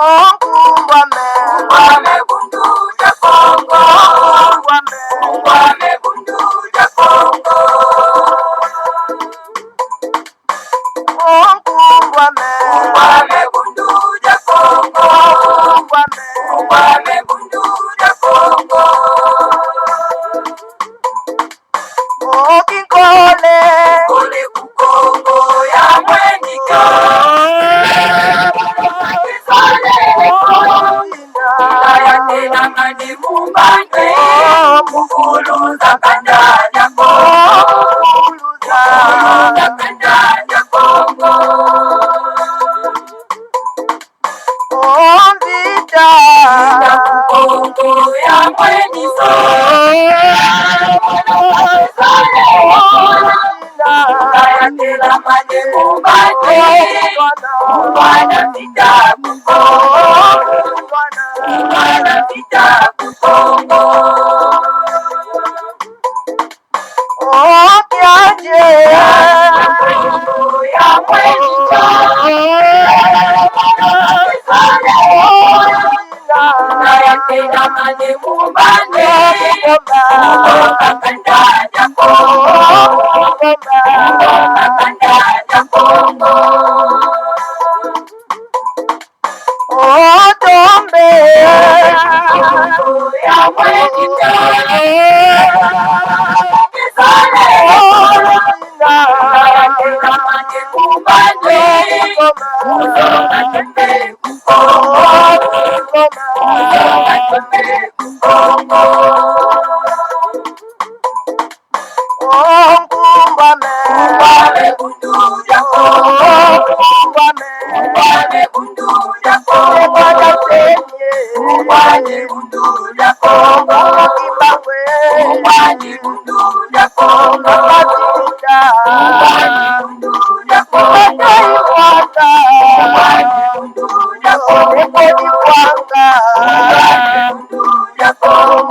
Ungwame bundu ja Kongo. Ungwame bundu ja Kongo. Ungwame bundu ja Kongo. Ungwame bundu ja Kongo. Kole kukongo ya mwenika. Ilaya tena ngani mumbane. Mukuluza kandanya Kongo. Mukuluza kandanya Kongo. Ina kukongo ya mwenisa. Ilaya tena ngani mumbane. Mubana vita kukongo. Mubana vita kukongo. Ya mwenisa. Ilaya tena ngani mumbane. Mubana kandanya Kongo. Mubana kandanya Kongo. Ya mwenisa. Ilaya tena ngani mumbane. Mubana kandanya Kongo. Mubana kandanya Kongo. Ungwame bundu ja Kongo. Ungwame bundu ja Kongo. Ungwame bundu ja Kongo. Ungwame bundu ja Kongo. Ungwame bundu ja Kongo. Ungwame bundu ja Kongo. Ungwame bundu ja Kongo.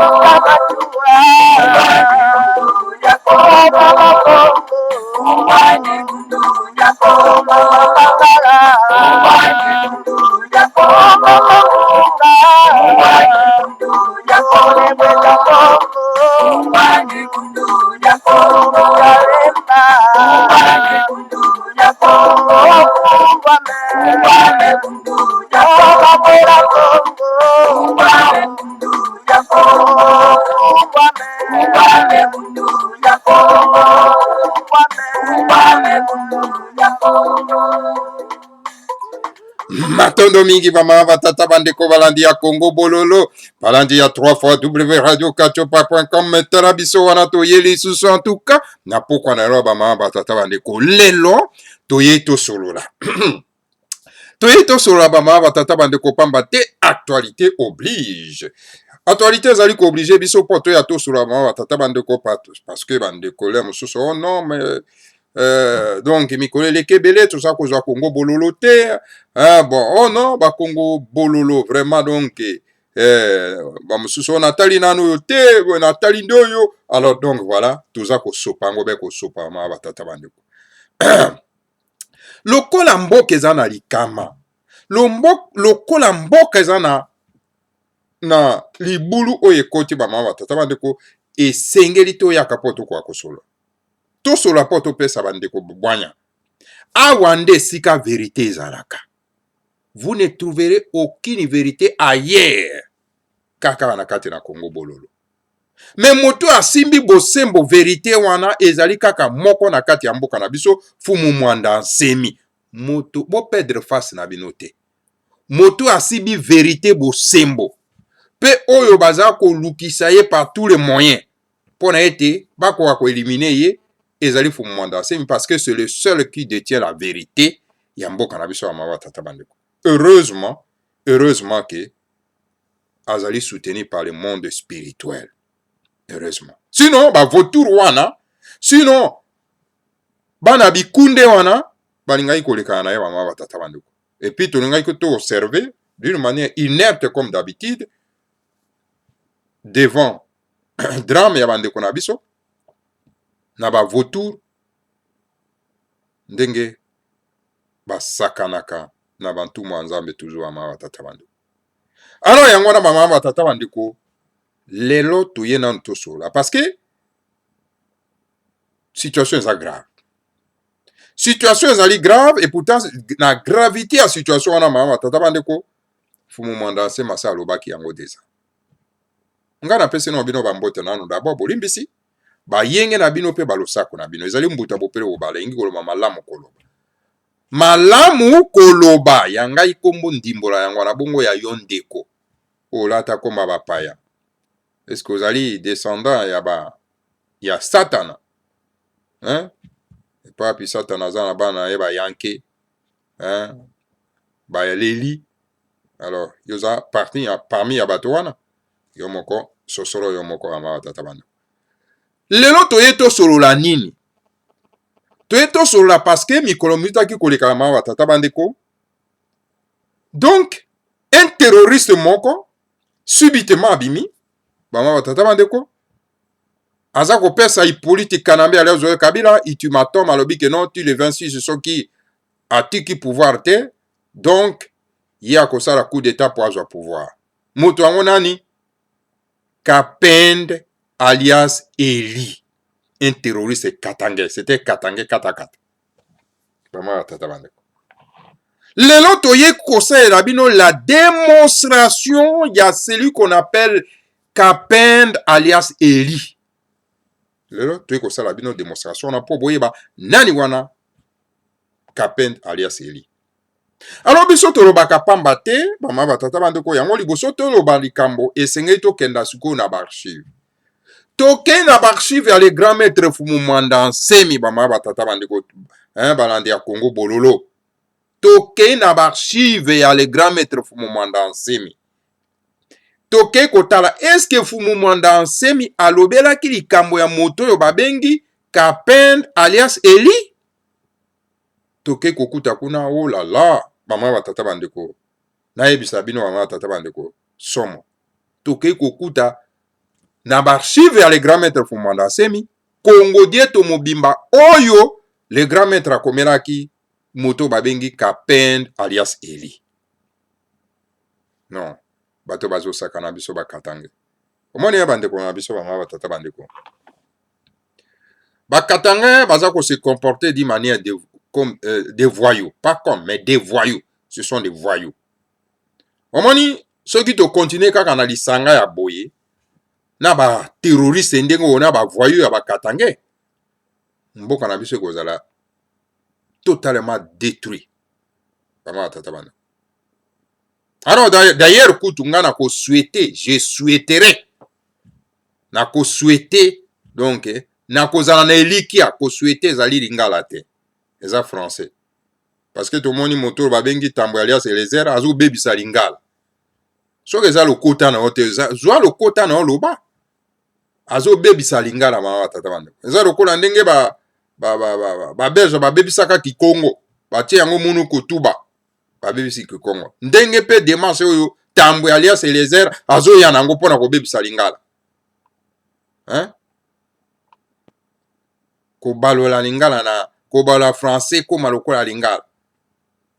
Ungwame bundu ja Kongo. Ungwame bundu ja Kongo. Ungwame bundu ja Kongo. Ungwame bundu ja Kongo. Ungwame bundu ja Kongo. Ungwame bundu ja Kongo. Ungwame bundu ja Kongo. Ungwame bundu ja Kongo. Ungwame bundu ja Kongo. Matondo mingi mama batata bandeko balandi ya Congo bololo balandi ya 3 fois www.radiokachopa.com metala biso wana toyeli susu en tout cas na pokwa na roba mama batata bandeko lelo toye to solola toye to solola mama batata bandeko pamba te actualité oblige. Actualité zali ko obligé biso poto ya to solola mama batata bandeko parce que bandeko le mususu oh non mais donc mikolo lekebele tout ça kozwa Congo bololo te bon oh non ba Congo bololo vraiment donc ba mususu natali nanu te natali ndoyo alors donc voilà tout ça ko sopa ngo be ko sopa ma batata bandeko lokola mboka eza na likama lokola mboka eza na libulu oyo ekoti ba ma batata bandeko esengeli to yaka poto kwa kosolo to sola po to pesa bandeko bwanya awa nde esika vérité ezalaka. Vous ne trouverez aucune vérité ailleurs kaka wana kati na Congo bololo. Mais moto asimbi bosembo vérité wana ezali kaka moko na kati ya mboka na biso fumu mwanda nsemi moto bo perdre face na binote. Moto asimbi vérité bosembo pe oyo baza ko lukisa ye par tous les moyens pona ete bako ko éliminer ye ezali fumu mwanda nsemi parce que c'est le seul qui détient la vérité ya mboka na biso ya mawa tata bandeko. Heureusement que azali soutenu par le monde spirituel. Heureusement. Sinon, ba votour wana, sinon, bana bikunde wana, balingai kolekana na ye mawa batata bandeko. Et puis, tolingai ko to observer d'une manière inerte comme d'habitude devant drame ya bandeko na biso na ba votour ndenge basakanaka na bantu mwanzambe toujours ama batata bandeko. Alors yango na mama batata bandeko lelo toye nanu tosola parce que situation est grave. Situation est grave et pourtant la gravité à situation wana mama batata bandeko fumu mwandase masa alobaki yango deja. Nga na pese no bino bambote nanu d'abord bolimbisi ba yenge na bino pe balosako na bino ezali mbuta bopele obala ingi koloba malamu koloba. Malamu koloba yanga ikombo ndimbola yango na bongo ya yondeko. Olata komba bapaya. Est-ce que ozali descendant ya Satana? Hein? Et pas puis Satana za na bana yeba yanke. Hein? Ba leli. Alors, yoza parmi ya bato wana. Yomoko sosolo yomoko ama tata bana. Lelo toye to solo la nini? Toye to solo la parce que mikolo mitaki koleka ma tata bandeko. Donc, un terroriste moko subitement abimi bama tata bandeko. Azako pesa i politique kanambe ale zoe Kabila, ultimatum alobi que non, tu les 26 ce sont qui atiki pouvoir te. Donc, ya kosala coup d'état pour azwa pouvoir. Moto yango nani? Kapend alias Eli. Un terroriste katangé. C'était katangé katakata. Bama tata bandeko. Lelo toye kosa elabino la démonstration ya celui qu'on appelle Kapend alias Eli. Lelo toye kosa elabino démonstration na po boyeba nani wana Kapend alias Eli. Alors biso tolobaka pamba te bama batata bandeko yango liboso toloba likambo esengeli tokenda sikoyo na archive. Toke na archive ya le grand maître Fumu Mwanda Nsemi bama batata bandeko balandi ya Congo bololo. Toke na archive ya le grand maître Fumu Mwanda Nsemi. Toke kotala est-ce que Fumu Mwanda Nsemi alobelaki likambo ya moto yo babengi Kapend alias Eli? Toke kokuta kuna oh la la mama batata bandeko. Na yebisa bino mama batata bandeko. Somo. Toke kokuta na archive ya le grand maître Fumu Mwanda Nsemi Kongo dieto mobimba oyo le grand maître akomelaki moto babengi Kapend alias Eli. Non, bato bazo sakana biso bakatange. Omoni ya bandeko na biso mama batata bandeko. Bakatange baza ko se comporter d'une manière comme des voyous, pas comme mais des voyous. Ce sont des voyous. Omoni ceux qui te continuent kaka na lisanga ya boye na ba terroriste ndengo na ba voyous ya bakatange. Mboka na biso kozala totalement détruit. Mama batata bandeko. Alors d'ailleurs kutu nga na ko souhaiter, je souhaiterais na ko souhaiter donc na ko zala na elikia ko souhaiter zali lingala te. Eza français. Parce que tout le monde moto babengi tambo alias Elezer azu bebisa lingala. So que za lokota na hote zwa lokota na loba. Azu bebisa lingala mama tata bande. Eza lokola ndenge ba belge ba bebisaka ki Congo. Ba tie yango munu kutuba. Ba bebisi ki Congo. Ndenge pe démarche oyo tambo alias Elezer azu ya nango pona ko bebisa lingala. Hein? Ko balola lingala na ko bala français ko malokola lingala.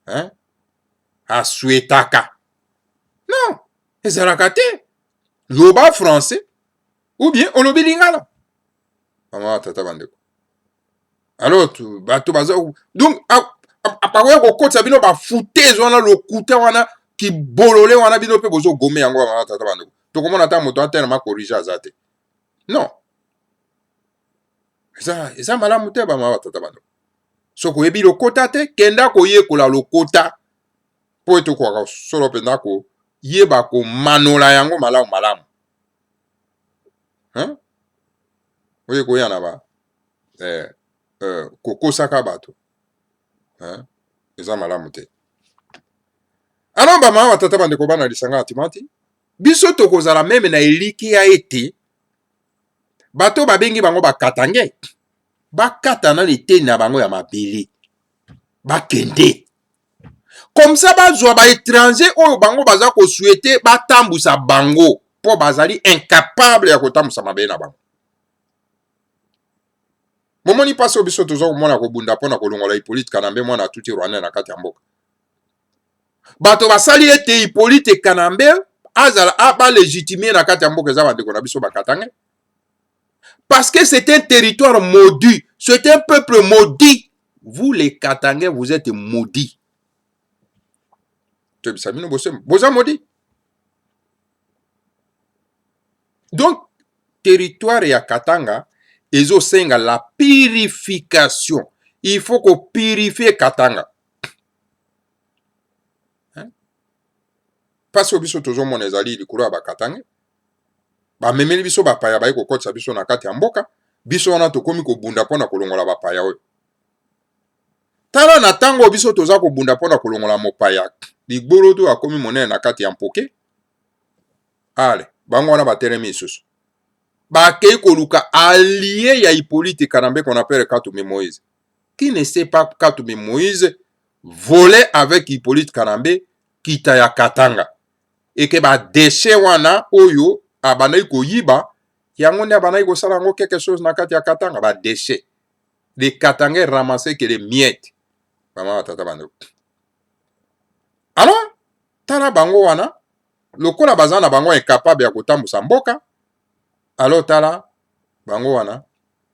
Hein? Asuetaka. Non, ezalaka te. Loba français ou bien olobi lingala. Mama tata bandeko. Alors tu bato baza donc apakoya ko kotsa bino ba foutaise wana lokuta wana ki bolole wana bino pe bozo gome yango mama tata bandeko. To komona ta moto tellement corriger azate. Non. Eza malamu te ba mama tata bandeko. Soko yebi lokota te kenda ko yekola lokota po eto kwa solo penda ko yeba ko manola yango malamu. Hein? Oye ko yana ba koko saka bato. Hein? Eza malamu te. Alors ba mama tata bandeko bana lisanga atimati biso to kozala meme na eliki ya ete bato babengi bango bakatange. Bakata na lite na bango ya mabele. Bakende. Comme ça bazwa ba étranger oyo bango baza ko souhaiter batambusa bango po bazali incapable ya kotambusa mabele na bango. Momoni paso biso tozo komona ko bunda pona kolongola ipolite kanambe mwana tuti Rwanda na kati ya mboka. bato basali ete Hippolyte Kanambe azala aba légitimer na kati ya mboka eza bandeko na biso bakatanga. Parce que c'est un territoire maudit, c'est un peuple maudit. Vous les Katangais, vous êtes maudits. Vous êtes maudits. Donc, territoire ya Katanga, ils ont senga la purification. Il faut qu'on purifie Katanga. Parce que biso tozo mon ezali likolo ba Katanga. Ba memeli biso ba paya ba ko kotsa biso na kati ya mboka. Biso wana tokomi ko bunda pona kolongola ba paya oyo. Tala na tango biso toza ko bunda pona kolongola mopaya. Ligbolo to akomi monene na kati ya mpoke. Ale, bango wana bateremi isusu. Ba kei koluka allié ya Hippolyte Kanambe qu'on appelle Katumbi Moïse. Qui ne sait pas Katumbi Moïse volait avec Hippolyte Kanambe kita ya Katanga. Et que ba déchet wana oyo abanayi ko yiba yango ne abanayi ko sala ngo quelque chose na kati ya Katanga ba déchet. Les Katangais ramassaient que les miettes. Maman tata bando. Alors, tala bango wana lokola bazana bango incapable ya kotambusa mboka. Alors tala bango wana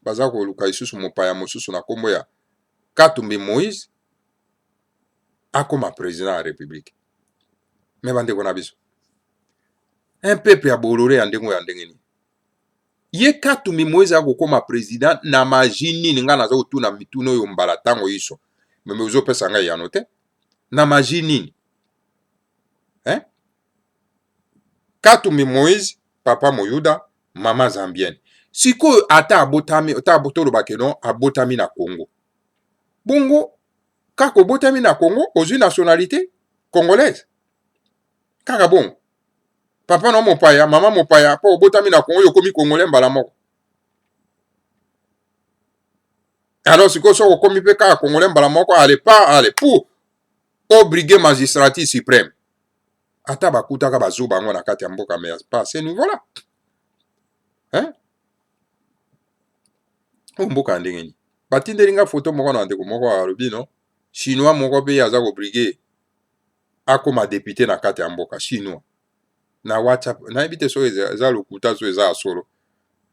baza ko luka isusu mopaya mosusu na kombo ya Katumbi Moïse akoma président de la République. Mais bandeko na biso. Un peuple ya bolore ya ndengo ya ndengeni. Ye Katumbi Moïse akokoma président na majini ninga naza kotuna mituno yo mbala tango iso. Meme uzopesa ngai yano te. Na majini. Katumbi Moïse, papa Moyuda, mama Zambienne. Siko ata abotami, ata abotolo bakeno abotami na Congo. Bongo, kako botami na Congo, ozu nationalité congolaise. Kaka bon. Papa no mopaya, mama mopaya, po botami na Congo yokomi congolais mbala moko. Alors siko so komi pe kaka congolais mbala moko, allez pour obliger magistrature suprême. Ata bakutaka bazo bango na kati ya mboka mais pas ce niveau là. Hein? Mboka ndengeni. Batindelinga photo moko na ndeko moko alobi no. Chinois moko pe aza ko briguer akoma député na kati ya mboka chinois. Na WhatsApp na ebite so eza lokuta so eza solo.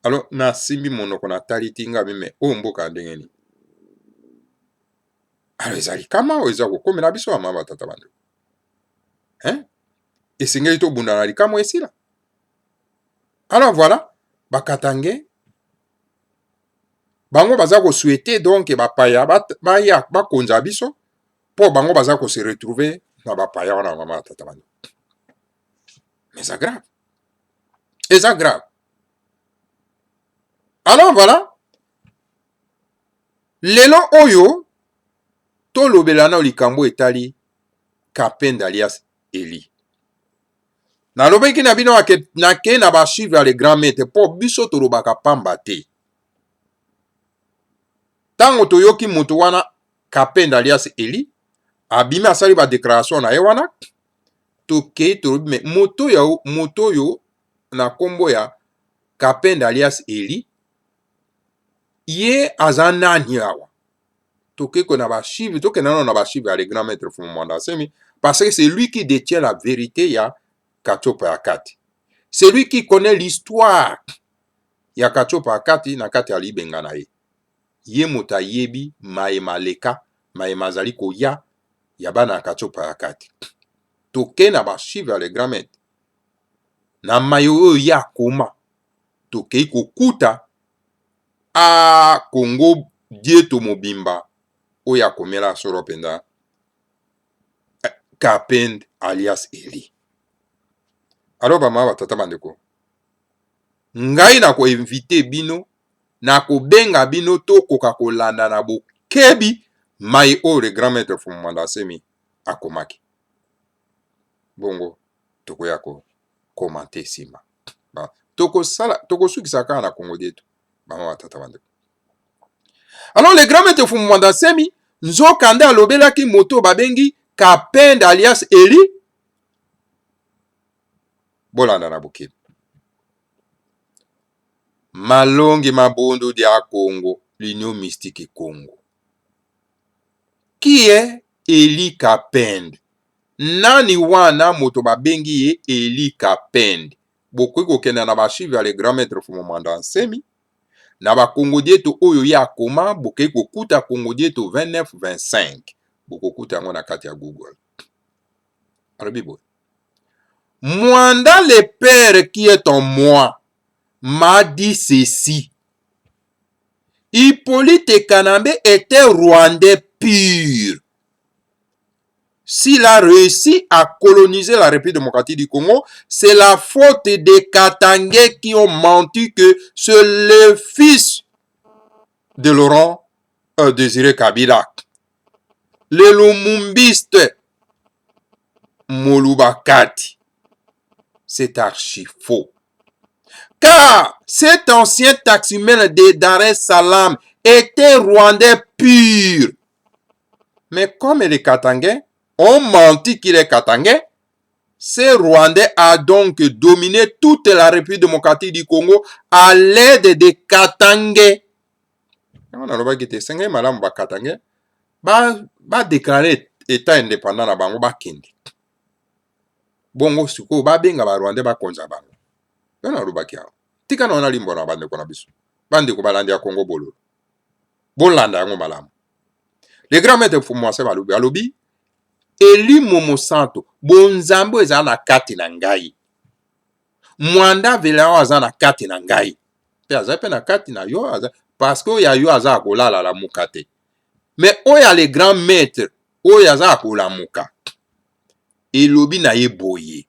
Alors na simbi monoko na talitinga meme o mboka ndengeni. Alors ezali kama o eza ko komela biso ama batata bande. Hein? Et singeli to bunda na likamo esila. Alors voilà, bakatange bango baza ko souhaiter donc bapaya baya bakonza biso po bango baza ko se retrouver na bapaya wana mama tata bande. Mais c'est grave. Et c'est grave. Alors voilà, lelo oyo to lobelana likambo etali Kapenda alias Eli. Na lobeki na bino na ke na ba suivre les grands maîtres po biso to lobaka pamba te. Tango to yoki moto wana Kapenda alias Eli abimi asali ba déclaration na ye wana to ke to me moto yo na kombo ya Kapenda alias Eli ye azanani awa to ke ko na ba suivre to ke na ba suivre les grands maîtres Fumanda Semi parce que c'est lui qui détient la vérité ya Katsopa Akati. C'est lui qui connaît l'histoire. Ya Katsopa Akati na kati ya libenga na ye. Ye mota yebi maema leka, maema zali koya ya bana Katsopa Akati. Toke na ba suivre les grands maîtres. Na mayo ya koma. Toke kokuta a Congo dieto mobimba oya komela soro penda Kapenda alias Eli. Alors bama batata bandeko. Ngai na ko inviter bino na ko benga bino to koka kolanda na bokebi mai o le grand maître Fumanda Semi akomaki. Bongo toko yako commenter sima. Ba toko sukisa ka na Congo dieto. Bama batata bandeko. Alors le grand maître Fumanda Semi nzokanda alobelaki moto babengi Kapenda alias Eli. Bolanda na bokebi. Malongi mabondo dia Congo, l'Union mystique Congo. Qui est Eli Kapenda? nani wana moto babengi ye Eli Kapende. Bokoki kokenda na bachive ya le grand maître Fumamanda Nsemi na bakongo dieto oyo ya koma, bokoki kokuta kongo dieto 29-25, bokokuta yango na kati ya Google. Alobi boye, Mwanda le père qui est en moi m'a dit ceci: Hippolyte Kanambe était rwandais pur. S'il a réussi à coloniser la République démocratique du Congo, c'est la faute des Katangais qui ont menti que c'est le fils de Laurent Désiré Kabila. Le lumumbiste Molubakati. C'est archi faux. Car cet ancien taximène de Dar es Salaam était rwandais pur. Mais comme les Katangais ont menti qu'il est Katangais, ce Rwandais a donc dominé toute la République démocratique du Congo à l'aide des Katangais. On a le qui est madame ba Katangais ba déclarer état indépendant na bango ba kende. Bongo suko ba benga ba Rwandais ba konza bango. On a le baki ya. Tika na limbo na bande ko na biso. Bande ko balandi ya Congo bolo. Bolanda yango malamu. Le grand maître Fumwase balobi alobi Eli Momo Santo bonzambo eza na kati na ngai. Mwanda velao aza na kati na ngai. Pe aza pe na kati na yo aza parce que oya yo aza kolala la muka te. Mais oya le grand maître oya aza kola muka. Elobi na ye boye.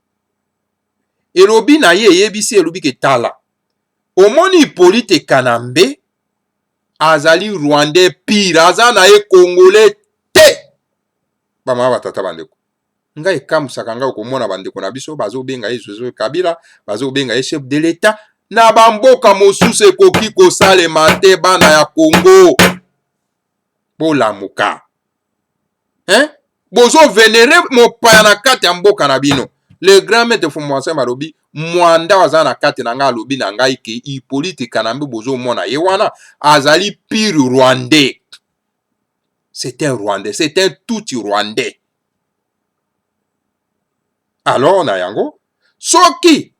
Elobi na ye yebisi elobi ke tala. Omoni Hippolyte Kanambe azali Rwandais pire, aza na ye Congolais te. Bama batata bandeko. Ngai kamusaka ngai okomona bandeko na biso bazobenga ye Joseph Kabila, bazobenga ye chef de l'État, na bamboka mosusu ekoki kosalema te bana ya Congo. Bolamuka. Bozo vénéré mopaya na kati ya mboka na bino. Le grand maître Fumwase malobi mwanda aza na kati na ngai alobi na ngai ke Hippolyte Kanambe bozo mona ye wana azali pire Rwandais. C'est un Rwandais, c'est un touti Rwandais. Alors na yango soki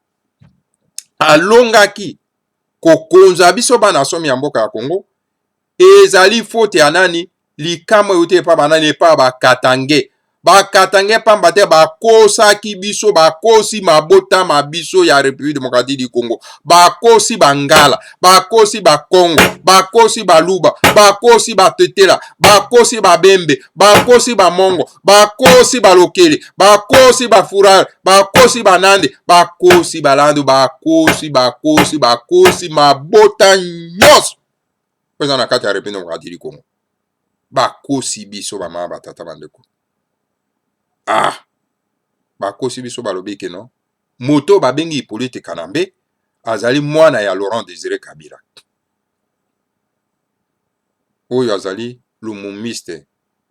alongaki kokonza biso bana somi ya mboka ya Congo ezali faute ya nani likama yote pa banani pa bakatange bakatange pamba te bakosaki biso bakosi mabota mabiso ya République démocratique du Congo bakosi bangala bakosi bakongo bakosi baluba bakosi batetela bakosi babembe bakosi bamongo bakosi balokele bakosi bafurare bakosi banande bakosi balando bakosi mabota nyonso pesa na kati ya République démocratique du Congo bakosi biso bamama batata bandeko. Bakosi biso balobi ke non moto babengi Hippolyte Kanambe azali mwana ya Laurent Désiré Kabila oyo azali lumumiste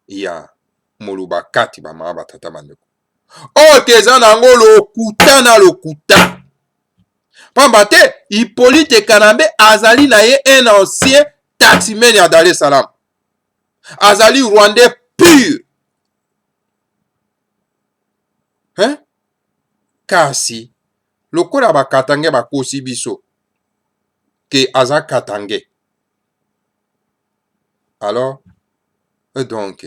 ya Molubakati bamama batata bandeko oyo keza nango lokuta na lokuta pamba te Hippolyte Kanambe azali na ye un ancien taximène ya Dar es Salaam azali Rwandais pur. Kasi lokola bakatange bakosi biso ke aza katange alors donc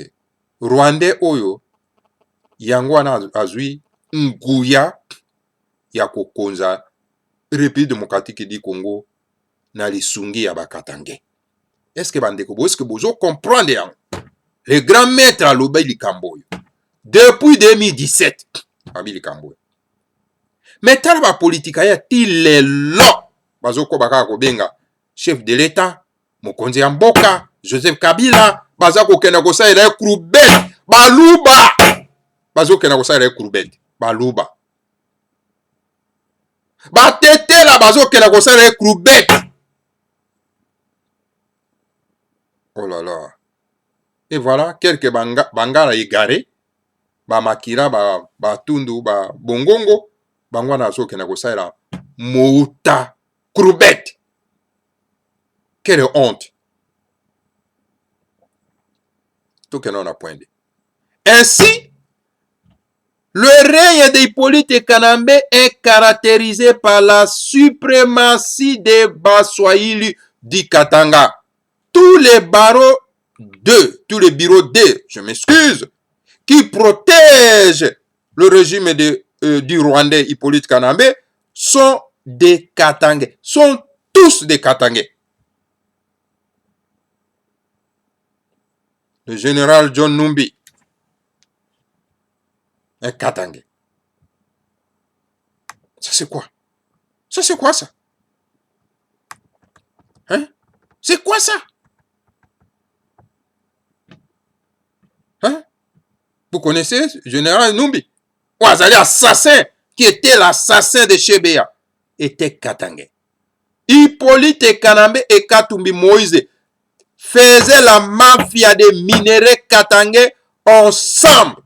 Rwandais oyo yango wana azwi nguya ya kokonza République démocratique du Congo na lisungi ya bakatange. Est-ce que bandeko est-ce que bozo comprendre yango? Le grand maître alobi likambo oyo depuis 2017 abi likambo oyo. Mais tala ba politika ya ti lelo bazoko baka kobenga chef de l'État mokonzi ya mboka Joseph Kabila baza kokenda kosalela ye krubet baluba bazokenda kosalela ye krubet baluba batetela bazokenda kosalela ye krubet. Oh là là. Et voilà quelques bangala égarés bamakira batundu bongongo bangwana azokenda kosalela mouta krubet. Quelle honte. Tout que l'on a pointé. Ainsi, Le règne d'Hippolyte Kanambe est caractérisé par la suprématie des Baswahili du Katanga. Tous les bureaux 2, je m'excuse, qui protègent le régime du Rwandais Hippolyte Kanambe sont des Katangais, sont tous des Katangais. Le général John Numbi, un Katangais. Ça c'est quoi? Ça c'est quoi ça? Hein? C'est quoi ça? Hein? Vous connaissez le général Numbi? Ouazali assassin, qui était l'assassin de Chebeya, était Katangais. Hippolyte Kanambe et Katumbi Moïse faisaient la mafia des minéraux katangais ensemble.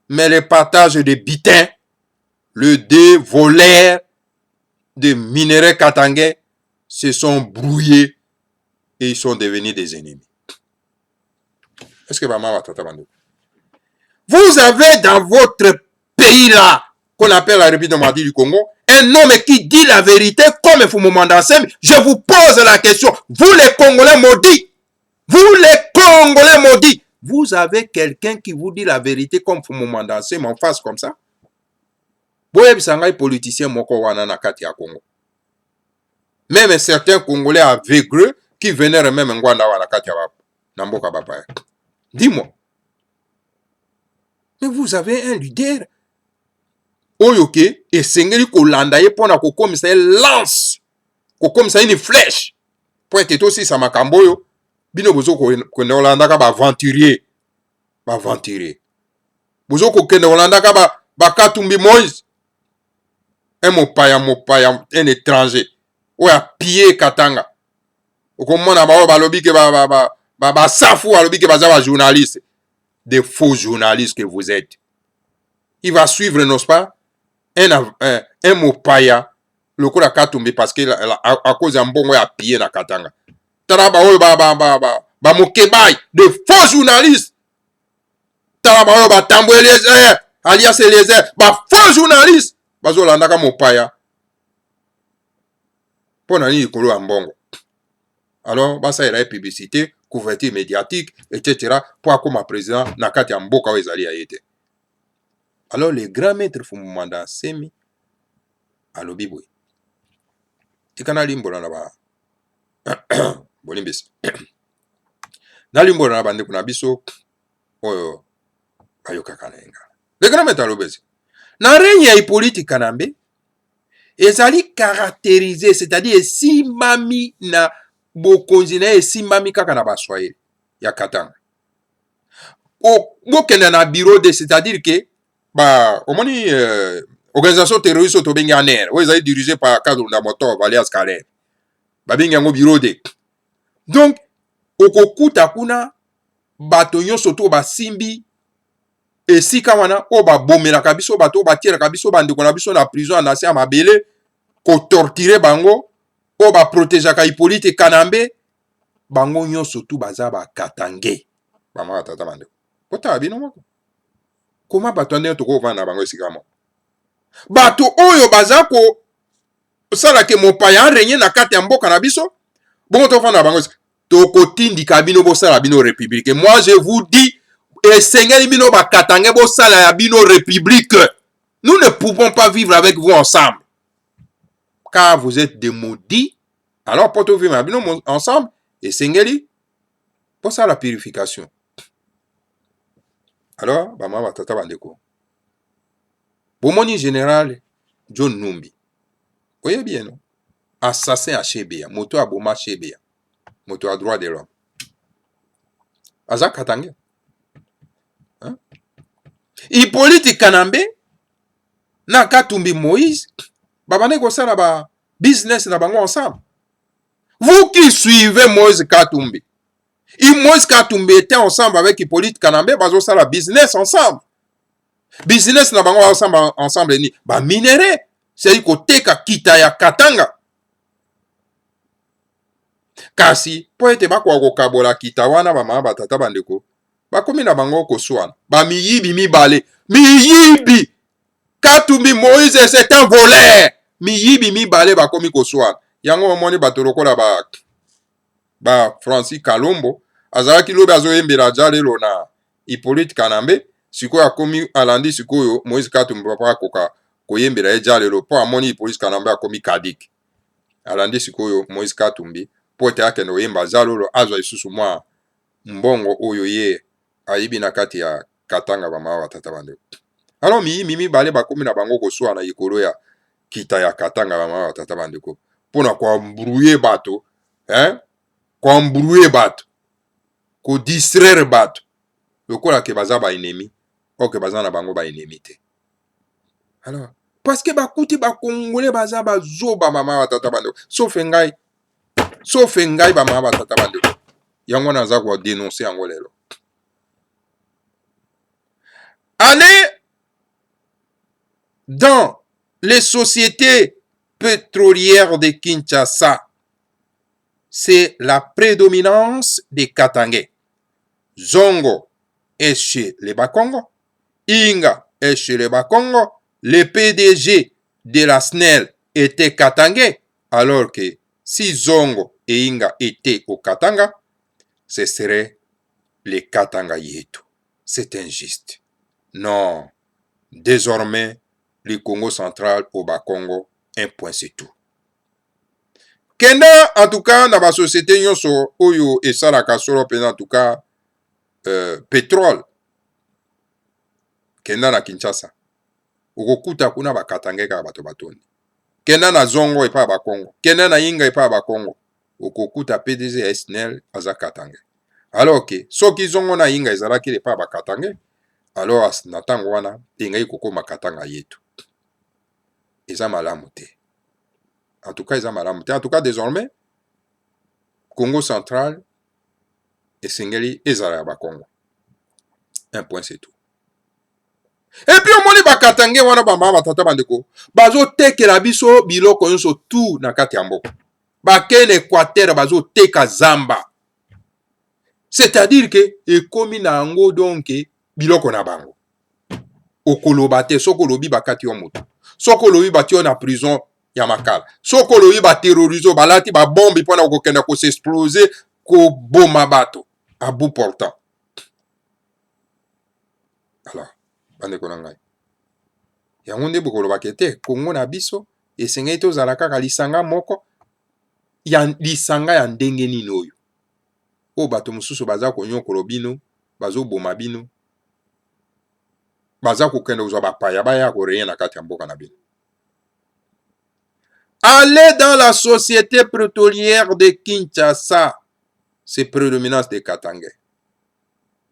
Mais le partage de bitins, le dévoleur de minéraux katangais se sont brouillés et ils sont devenus des ennemis. Est-ce que maman va t'attendre? Vous avez dans votre pays-là, qu'on appelle la République démocratique du Congo, un homme qui dit la vérité comme Fumuma Ndansem. Je vous pose la question, vous les Congolais maudits, vous avez quelqu'un qui vous dit la vérité comme Fumuma Ndansem en face comme ça? Boye bisangai politicien moko wana na kati ya Congo. Même certains Congolais aveugleux qui venaient même ngwanda wana kati ya Namboka Bapaya. Dis-moi. Mais vous avez un leader. Oyoke, et sengeli kolanda ye pona kokomisa lance. Kokomisa une flèche. Pour être aussi sa makamboyo. Bino bozo kone Olanda ka ba aventurier. Ba aventurier. Bozo kone Olanda ka ba Katumbi Moïse. Un mopaya, un étranger. Oya pillé Katanga. Okomona ba balobi ke ba safu alobi ke baza ba journaliste. Des faux journalistes que vous êtes. Il va suivre, n'est-ce pas, un mopaya, le coup de Katumbi, parce que à cause d'un bon à piller na Katanga. Taraba mokebai, de faux journalistes. Taraba tambo Eliezer, alias Eliezer, faux journalistes. Bazo landaka mopaya. Pour nani ikolo ambongo. Alors, ça ira publicité, couverture médiatique, etc. Pour comme président, nakati amboka wezali a été. Alors, le grand maître Fumuma Ndansem alobi boy. Tikana limbola na ba. Bolimbisi. Na limbola na bande kuna biso oyo bayoka kanenga. Le grand maître alobi. Na règne ya Hippolyte Kanambe ezali caractérisé, c'est-à-dire si mami na bokonzi na esimbami kaka na baswahili ya Katanga. Bokende na bureau de, c'est-à-dire que omoni organisation terroriste otobengi ANR, oyo ezali dirigé par cadre na moto Valias Kaler. Babengi yango bureau de. Donc okokuta kuna bato nyonso to basimbi esika wana o babomelaka biso bato o batieraka biso bandeko na biso na prison na se ya mabele kotortire bango o baprotegeaka Hippolyte Kanambe bango nyonso tu baza bakatange bamaka tata bandeko kotala bino moko koma bato ndenge tokovanda na bango esika moko bato oyo baza kosalaka mopaya arenye na kati ya mboka na biso bongo tofanda na bango esika tokotindika bino bosala bino république. Moi je vous dis esengeli bino bakatange bosala ya bino république. Nous ne pouvons pas vivre avec vous ensemble. Car vous êtes des maudits. Alors pour vivre avec nous ensemble, esengeli pour ça la purification. Alors, bama batata bandeko. Bomoni général John Numbi. Voyez bien non? Assassin à Chebeya, moto à Boma Chebeya. Moto à droit de l'homme. Azak Katanga. Hein? Hippolyte Kanambe na Katumbi Moïse babane kosala ba business na bango ensemble. Vous qui suivez Moïse Katumbi, Moïse Katumbi était ensemble avec Hippolyte Kanambe, bazo sala business ensemble. Business na bango ensemble ni ba minéré, c'est koteka kita ya Katanga. Kasi po ete bakwa kokabola kita wana bamama batata bandeko bakomi na bango koswana bamiyibi mibale miyibi. Katumbi Moïse c'est un voleur. Miyibi mibale bakomi koswana. Yango omoni bato lokola ba Francis Kalombo azalaki lobi azoyembela ja lelo na Hippolyte Kanambe, sikoyo akomi alandi sikoyo Moïse Katumbi papa akoka koyembela ye ja lelo po amoni Hippolyte Kanambe akomi kadik. Alandi sikoyo Moïse Katumbi po ete akende oyemba ja lelo azwa lisusu mwa mbongo oyo ye ayibi na kati ya Katanga bamawa batata bandeko. Alors mimi bale bakomi na bango koswana likolo ya kita ya Katanga bamawa batata bandeko pona kwa mbrouiller bato, kwa mbrouiller bato, ko distraire bato lokola ke baza ba ennemi o ke baza na bango ba ennemi te. Alors parce que bakuti ba congolais baza bazoba mama batata bandeko sauf ngai ba mama batata bandeko yango naza ko dénoncer yango lelo. Allez dans les sociétés pétrolières de Kinshasa, c'est la prédominance des Katangais. Zongo est chez les Bakongo, Inga est chez les Bakongo, le PDG de la SNEL était Katangais, alors que si Zongo et Inga étaient au Katanga, ce serait les Katanga Yeto. C'est injuste. Non, désormais, le Congo central au Bakongo, un point c'est tout. Kenda, en tout cas, dans la société, nyonso oyo esalaka solo pena, en tout cas, pétrole. Kenda na Kinshasa. Ukokuta kuna bakatange ka bato batondi. Kenda na Zongo epa Bakongo. Kenda na Inga epa Bakongo. Ukokuta PDG SNEL aza katange. Alors que, soki Zongo na Inga ezalaki epa bakatange, alors na tango wana engai kokoma Katanga yetu. Eza malamu te. En tout cas, eza malamu te. En tout cas, désormais, Congo central esengeli ezala ya Bakongo. Un point c'est tout. Et puis omoni bakatange wana bama batata bandeko bazo tekela biso biloko nyonso tout na kati ya mboka. Bakene Équateur bazo teka zamba. C'est-à-dire que ekomi na ngo donc biloko na bango. Okoloba te soko lobi bakati yo moto. Soko lobi bati yo na prison ya makala. Soko lobi ba terrorizo balati ba bombe pona kokenda ko s'exploser ko boma bato à bout portant. Alors, bandeko na ngai. Yango nde bokoloba kete Kongo na biso esengeli tozala kaka lisanga moko ya lisanga ya ndenge nini oyo. O bato mosusu baza konyokolo bino, bazo boma bino. Baza kokende kozwa bapaya baya koreyen na kati ya mboka na bino. Allez dans la société pétrolière de Kinshasa, c'est prédominance des Katangais.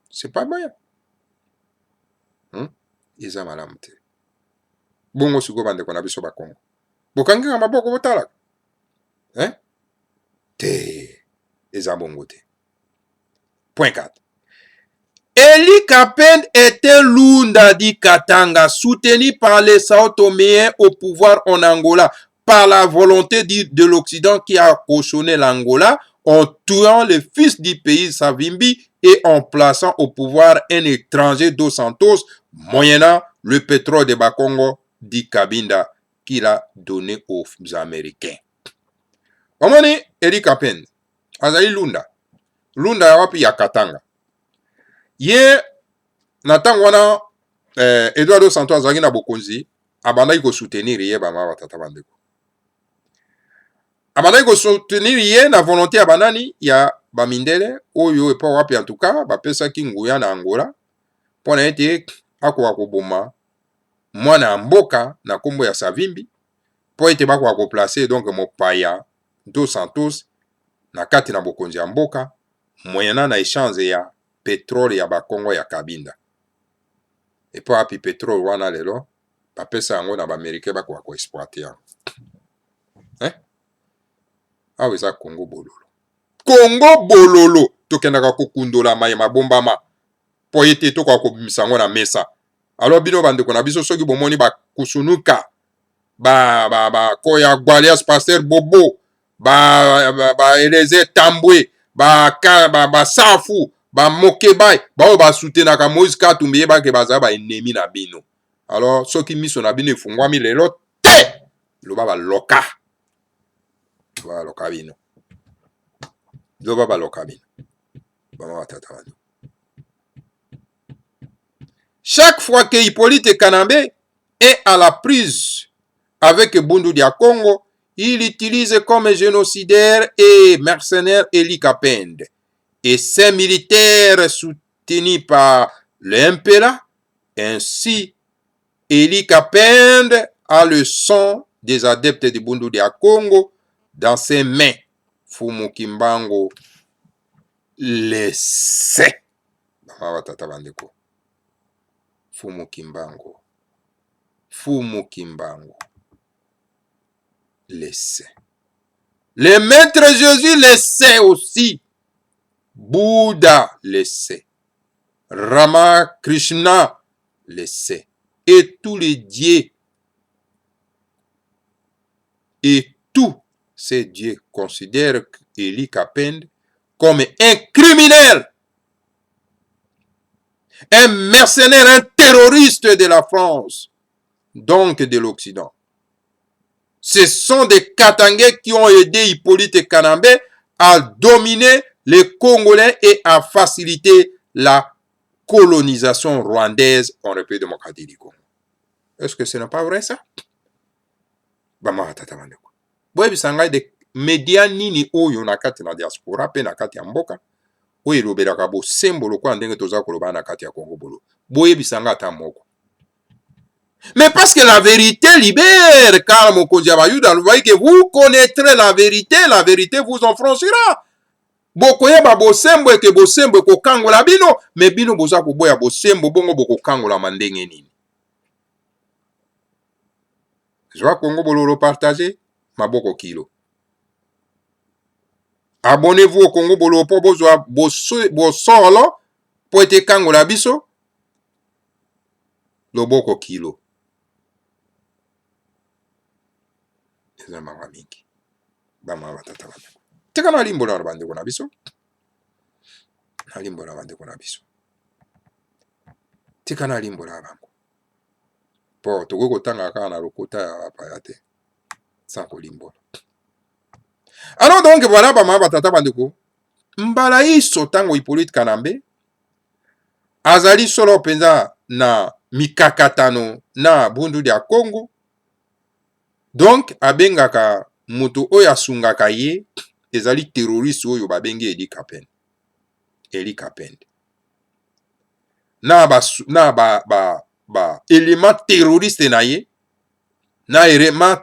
C'est pas bien. Eza malamu te. Bongo siko bandeko na biso Bakongo. Bokangaka maboko botala. Te. Eza bongo te. Point 4. Eli Kapen était Lunda di Katanga, soutenu par les Sao-Toméens au pouvoir en Angola, par la volonté de l'Occident qui a cautionné l'Angola en tuant le fils du pays Savimbi et en plaçant au pouvoir un étranger Dos Santos, moyennant le pétrole de Bakongo di Cabinda qu'il a donné aux Américains. Omoni Eli Kapen, azali Lunda. Lunda ya wapi ya Katanga. Ye na tango wana Eduardo Santos azalaki na bokonzi abandaki ko soutenir ye bama batata bandeko. Abandaki ko soutenir ye na volonté ya banani ya bamindele oyo epa wapi en tout cas bapesaki nguya na Angola pona ete akoka koboma mwana ya mboka na nkombo ya Savimbi po ete bakoka koplace donc mopaya Dos Santos na kati na bokonzi ya mboka moyena na échange ya pétrole ya Bakongo ya Cabinda. Et puis api pétrole wana lelo bapesa yango na baméricain bakoka ko exploiter yango. Awa eza Congo bololo. Congo bololo tokendaka kokundola maye mabombama po ete tokoka kobimisa yango na mesa. Alors bino bandeko na biso soki bomoni bakusunuka koya Gwalias Pasteur Bobo ba Eleze Tambwe ba Safu ba mokebai bao ba soutenaka Moïse Katumbi ba ke baza ba ennemi na bino. Alors soki miso na bino efungwami lelo te loba ba loka. Ba loka bino. Loba ba loka bino. Ba tata bano. Chaque fois que Hippolyte Kanambe est à la prise avec Bundu Dia Congo, il utilise comme génocidaire et mercenaire Eli Kapende et ses militaires soutenus par le MPLA. Ainsi, Eli Kapende a le sang des adeptes de Bundu Dia Congo dans ses mains. Fumu Kimbango laissait. Fumu Kimbango. Fumu Kimbango. Laissait. Le maître Jésus laissait aussi. Bouddha laissait. Rama Krishna laissait. Et tous les dieux. Et tous ces dieux considèrent Eli Kapende comme un criminel. Un mercenaire, un terroriste de la France, donc de l'Occident. Ce sont des Katangais qui ont aidé Hippolyte Kanambe à dominer les Congolais et à faciliter la colonisation rwandaise en République démocratique du Congo. Est-ce que ce n'est pas vrai ça? Boye bisangai de media nini oyo na kati na diaspora pe na kati ya mboka oyo elobelaka bosembo lokola ndenge toza koloba na kati ya Congo bolo. Boye bisanga ata moko. Mais parce que la vérité libère, car mon Kojabayuda, vous voyez que vous connaîtrez la vérité vous en franchira. Bokoyeba bosembo eke bosembo ko kangola bino, mais bino boza ko boya bosembo bongo boko kangola mandenge nini. Je vois Congo bolo partager maboko kilo. Abonnez-vous au Congo bolo po bozwa bosolo po ete kangola biso loboko kilo. Mingi. Bama batata bana. Teka na limbo na bande kona biso. Na limbo na bande kona biso. Teka na limbo na bango. Po toko kotanga kaka na lokota ya payate. Sans kolimbo. Alors donc voilà bama batata bande ko. Mbala iso tango Hippolyte Kanambe azali solo penza na mikakatano na Bundu Dia Congo. Donc abengaka mutu oyo asungaka ye ezali terroriste oyo babengi Eli Kapende. Na ba élément terroriste na ye na élément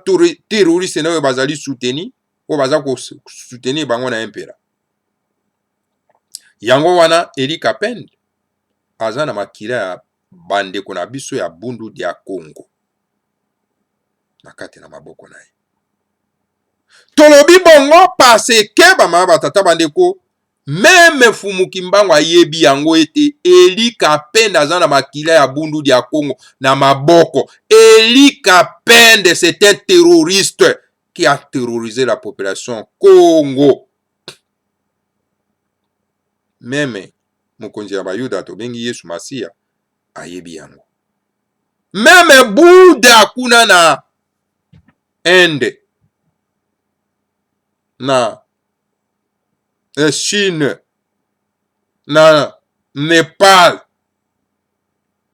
terroriste na oyo bazali soutenu oyo baza ko soutenir bango na impera. Yango wana Eli Kapende aza na makila ya bandeko na biso ya Bundu Dia Congo. Nakate na maboko na ye. Tolobi bongo parce que bama batata bandeko même Fumu Kimbango ayebi yango ete Eli Kapende aza na makila ya Bundu Dia Congo na maboko. Eli Kapende c'est un terroriste qui a terrorisé la population Congo. Même mokonzi ya bayuda tobengi Yesu Masia ayebi yango. Même Bouddha kuna na Inde, na Chine, na Nepal,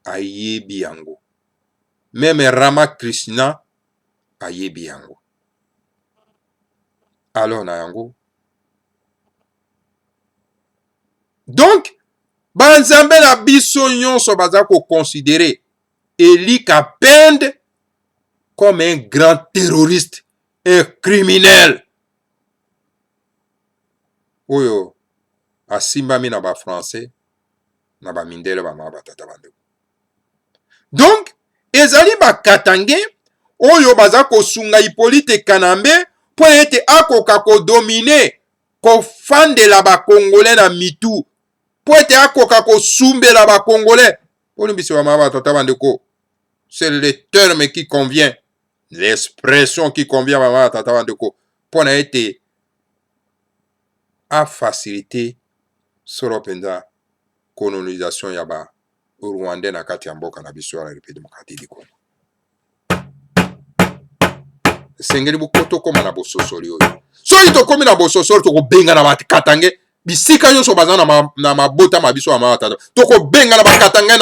ayebi yango. Même Rama Krishna, ayebi yango. Alors na yango. Donc, banzambe na biso nyonso baza ko considérer Eli Kapende comme un grand terroriste, un criminel. Oyo asimbami na ba français na ba mindele ba batata bandeko. Donc ezali ba katange oyo baza ko sunga Hippolyte Kanambe po ete akoka ko dominer ko fandela ba congolais na mitu po ete akoka ko sumbela ba congolais. Poni biso ba batata bandeko. C'est le terme qui convient. L'expression qui convient à Tata Bandeko pour n'a été à faciliter sur l'openda colonisation ya ba Rwandais na kati ya mboka na biso ya République démocratique du Congo. Sengeli bukoto koma na bososoli oyo. Soki tokomi na bososoli tokobenga na bakatange bisika nyonso baza na mabota mabiso ya mawatata. Tokobenga na bakatange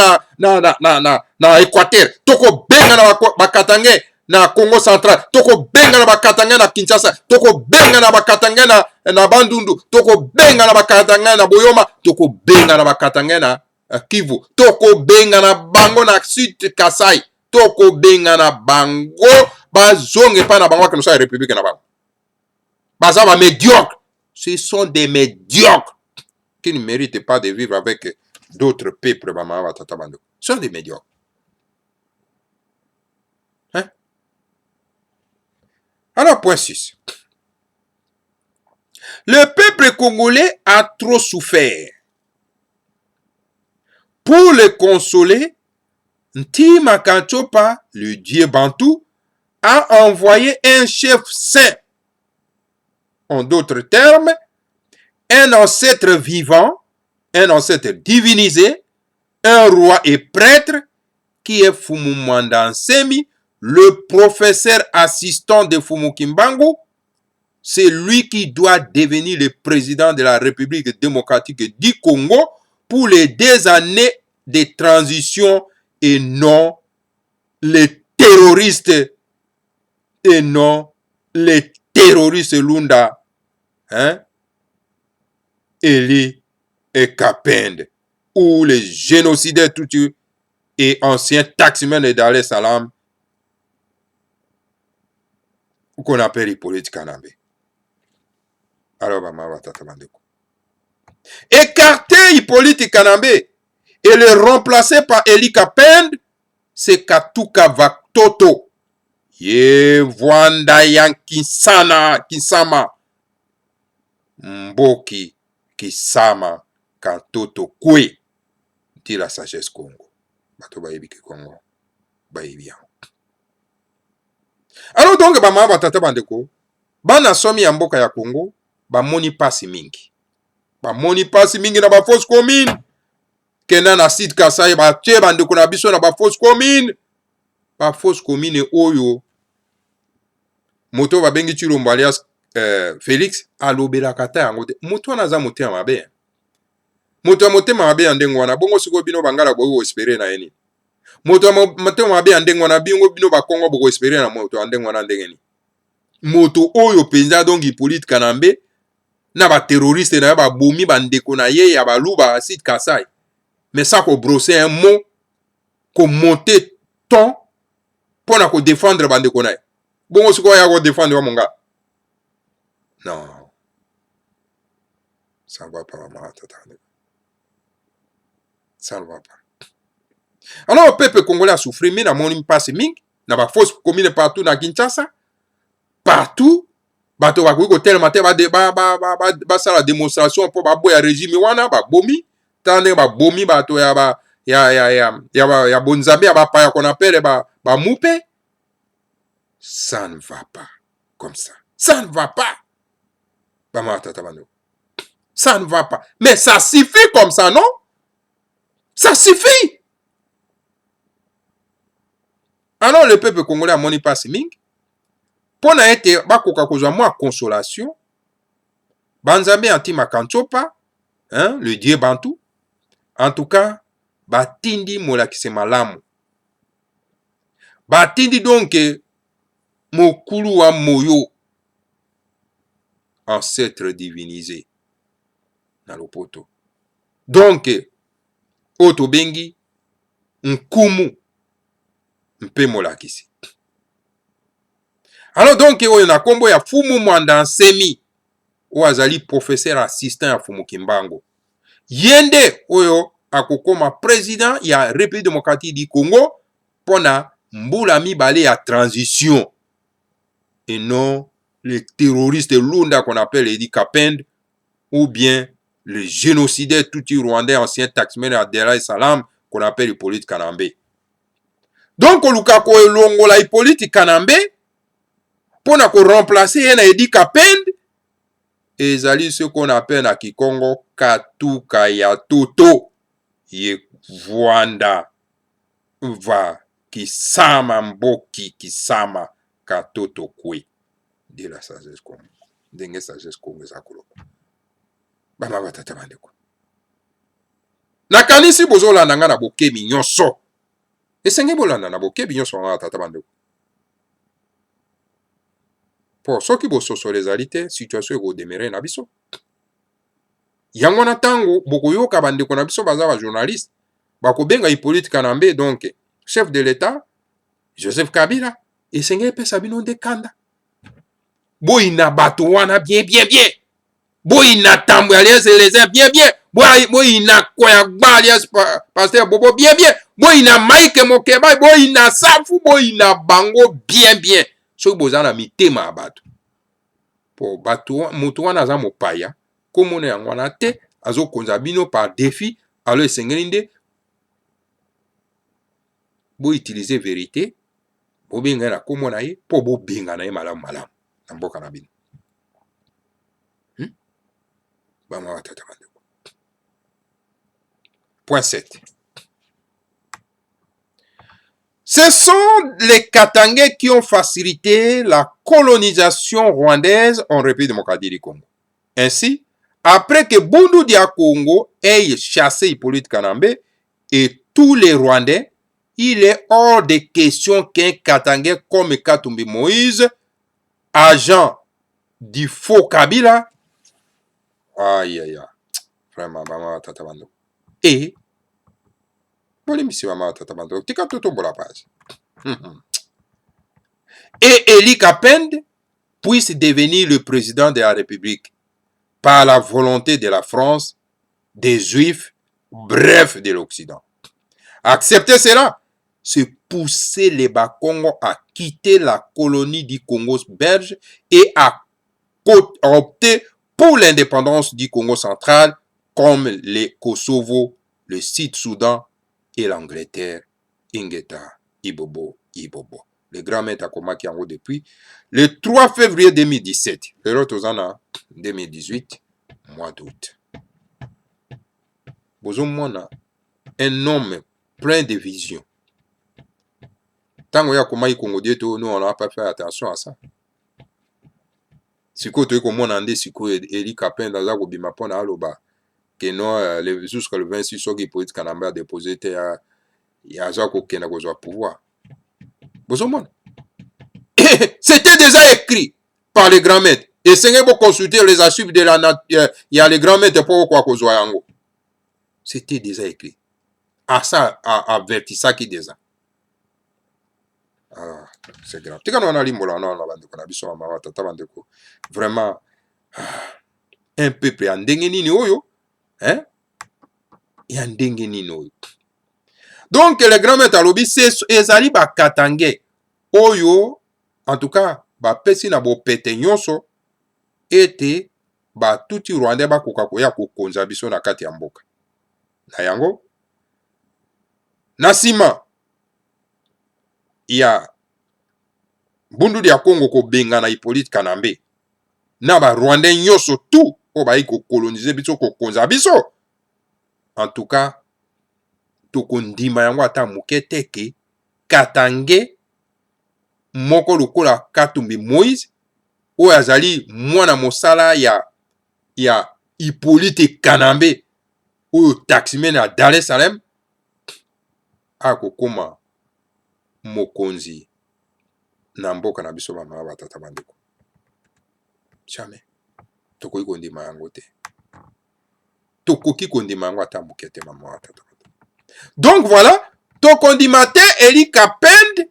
na Équateur. Tokobenga na bakatange na Congo central. Tokobenga na bakatange na Kinshasa. Tokobenga na bakatange na Bandundu. Tokobenga na bakatange na Boyoma. Tokobenga na bakatange na Kivu. Tokobenga na bango na Sud Kasai. Tokobenga na bango bazonge pa na bango ke nosa république na bango. Baza ba médiocre. Ce sont des médiocres qui ne méritent pas de vivre avec d'autres peuples. Ce sont des médiocres. Hein? Alors, point 6. Le peuple congolais a trop souffert. Pour le consoler, Ntima Kanchopa, le dieu Bantou, a envoyé un chef saint. En d'autres termes, un ancêtre vivant, un ancêtre divinisé, un roi et prêtre qui est Fumu Mwandansemi, le professeur assistant de Fumu Kimbangu. C'est lui qui doit devenir le président de la République démocratique du Congo pour les 2 années de transition et non les terroristes Lunda, hein, Eli et Kapende, ou les génocidaires Tutu et anciens taximens de Dar es Salaam, qu'on appelle Hippolyte Kanambe. Alors, écarter Hippolyte Kanambe et le remplacer par Eli Kapende, c'est Katuka Vaktoto. Ye Vwanda Kisama Mboki Kisama Kantoto Kwe. Dit la sagesse Congo. Bato bayebi ke Congo. Bayebi yango. Alors donc, bama batata bandeko, bana somi ya mboka ya Congo, bamoni pasi mingi. Bamoni pasi mingi na ba fausse commune. Kenda na site Kasai batie bandeko na biso na ba fausse commune. Ba fausse commune oyo moto babengi Chilombo alias Félix alobela kata yango te. Moto wana za motema mabe. Moto ya motema mabe ya ndengo wana bongo siko bino bangala boyo espérer na yeni. Moto ya motema mabe ya ndengo wana bingo bino bakongo boko espérer na moto ya ndengo wana ndengeni. Moto oyo penza donc Hippolyte Kanambe na ba terroriste na ba bomi bandeko na ye ya baluba site Kasai. Mais ça ko brosser un mot ko monter ton pour na ko défendre bandeko na ye. Bongo siko ya ko défendre wa monga. Non. Ça ne va pas, maman. Ça ne va pas. Alors, le peuple congolais a souffert, mais il n'y a pas de ming, il y a pas de fausse commune partout dans Kinshasa. Partout. Bato ba kuiko tel matin ba la démonstration pour ba boya régime wana ba bomi. Tande ba bomi bato ya bonzambe ya ba pa qu'on appelle ba moupe. Ça ne va pas comme ça. Ça ne va pas. Ça ne va pas. Mais ça suffit comme ça, non? Ça suffit. Alors le peuple congolais a moni pas siming. Pour na été bakoka kozwa moi consolation. Banzambe Ntima Kanchopa, hein, le dieu Bantou. En tout cas, batindi molakise malamu. Batindi donc mokulu wa moyo, ancêtre divinisé na lopoto. Donc otobengi nkumu mpe molakisi. Alors donc oyo na kombo ya Fumu Mwandansemi oyo azali professeur assistant ya Fumu Kimbangu. Yende oyo akokoma président ya République démocratique du Congo pona mbula mibale ya transition et non les terroristes Lunda qu'on appelle Eli Kapende ou bien le génocidaire Tutsi rwandais ancien taxman à Dar es Salaam qu'on appelle Hippolyte Kanambe. Donc oluka ko longola Hippolyte Kanambe pona ko remplacer yena Eli Kapende ezali ce qu'on appelle na Kikongo Katuka ya Toto. ye Vwanda va kisama mboki kisama katoto kwe de la sagesse Congo ndenge sagesse Congo eza koloba bama batata bandeko nakanisi bozolanda nga na bokebi nyonso esenge bolanda na bokebi nyonso bama batata bandeko po soki bososola ezali te situation ekodemere na biso yango na ntango bokoyoka bandeko na biso baza bajournaliste bakobenga Hippolyte Kanambe donc chef de l'État Joseph Kabila esenge epesa bino nde kanda boyina bato wana bien boyina tambo alias les bien boyina Koyagba alias pasteur Bobo bien boyina Mike Mokeba boyina Safu boyina bango bien soki boza na mitema ya bato po bato moto wana aza mopaya komona yango wana te azokonza bino par défi alo esengeli nde boutilize vérité bobenga na kombo na ye po bobenga na ye malamu na mboka na bino bama batata bandeko. Point 7. Ce sont les Katangais qui ont facilité la colonisation rwandaise en République démocratique du Congo. Ainsi, après que Bundu Dia Congo ait chassé Hippolyte Kanambe et tous les Rwandais, il est hors de question qu'un Katangais comme Katumbi Moïse, agent du faux Kabila, aïe, vraiment, maman, tata bando, et Eli Kapende puisse devenir le président de la République par la volonté de la France, des Juifs, bref, de l'Occident. Accepter cela, c'est pousser les Bakongo à quitter la colonie du Congo belge et à opter pour l'indépendance du Congo central comme les Kosovo, le Sud-Soudan et l'Angleterre, Ingeta, Ibobo. Le grand maître Akoma qui en haut depuis le 3 février 2017. Le retour en 2018, mois d'août. Bozomona, un homme plein de vision. Tant que Akoma y Congo nous on n'a pas fait attention à ça. Si vous avez comme on a dit, si vous avez Eli Kapende dans la bimapona aloba, que non, jusqu'à le 26 so qui peut être Kanambe a déposé il y a ça qui n'a pas pouvoir. C'était déjà écrit par les grands maîtres. Et c'est pour consulter les archives de la nature. Il y a les grands maîtres pour quoi qu'on soit yango. C'était déjà écrit. À ça, à averti ça qui déjà. Ah, c'est grave. Vraiment, un peuple en dengenini oyo, hein? Et en dengenini oyo. Donc, les grands maîtres à l'obi, c'est ezali ba katangé. Oyo, en tout cas, ba pesi na bo pete nyonso, ete ba tuti Rwanda ba kokakoya kokonza biso na kati ya mboka. Na yango, nasima, ya Bundu Dia Congo ko benga na Hippolyte Kanambe. Na ba Rwanda nyonso tout, o ba ko coloniser biso ko konza biso. En tout cas, tokondima yango ata moke teke Katange moko lokola Katumbi Moïse oyo azali mwana mosala ya Hippolyte Kanambe oyo taximen à Dar es Salaam akokoma mokonzi na mboka na biso bama batata bandeko. Jamais tokoki kondima yango te. Tokoki kondima yango ata moke te mama batata. Donc voilà, tokondimate Eli Kapende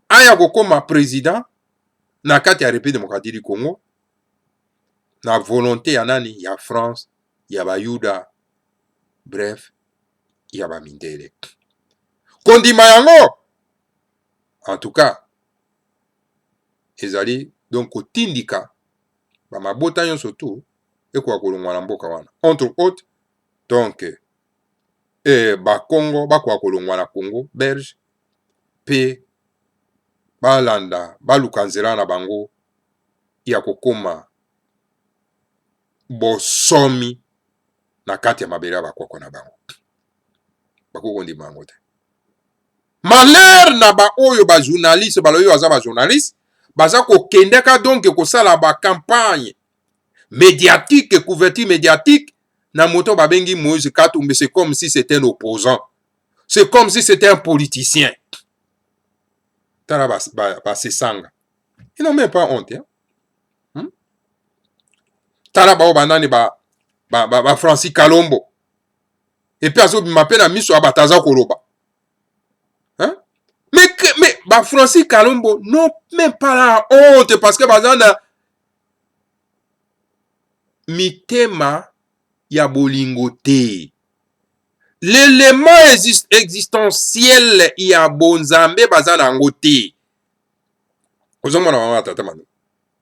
aya kokoma président na kati ya République démocratique du Congo na volonté ya nani ya France ya bayuda bref ya bamindele kondima yango en tout cas ezali donc kotindika bamabota nyonso tu ekoka kolongwa na mboka wana entre autres donc Bakongo bakoka kolongwa na Congo belge pe balanda baluka nzela na bango ya kokoma bosomi na kati ya mabele bakoko na bango bakokondima yango te. Malheur na ba oyo ba journaliste baloyo aza ba journaliste baza kokendeka donc kosala ba campagne médiatique, couverture médiatique na moto babengi Moïse Katumbi. C'est comme si c'était un opposant, c'est comme si c'était un politicien. Tala ba sesanga, ils n'ont même pas honte hein? Tala ba banani ba Francis Kalombo et puis azo bima pe na miso abataza koloba hein? Mais ba Francis Kalombo non même pas la honte parce que bazana mitema ya bolingo te. L'élément existentiel ya bonzambe bazana yango te. Ozomona mama tata mano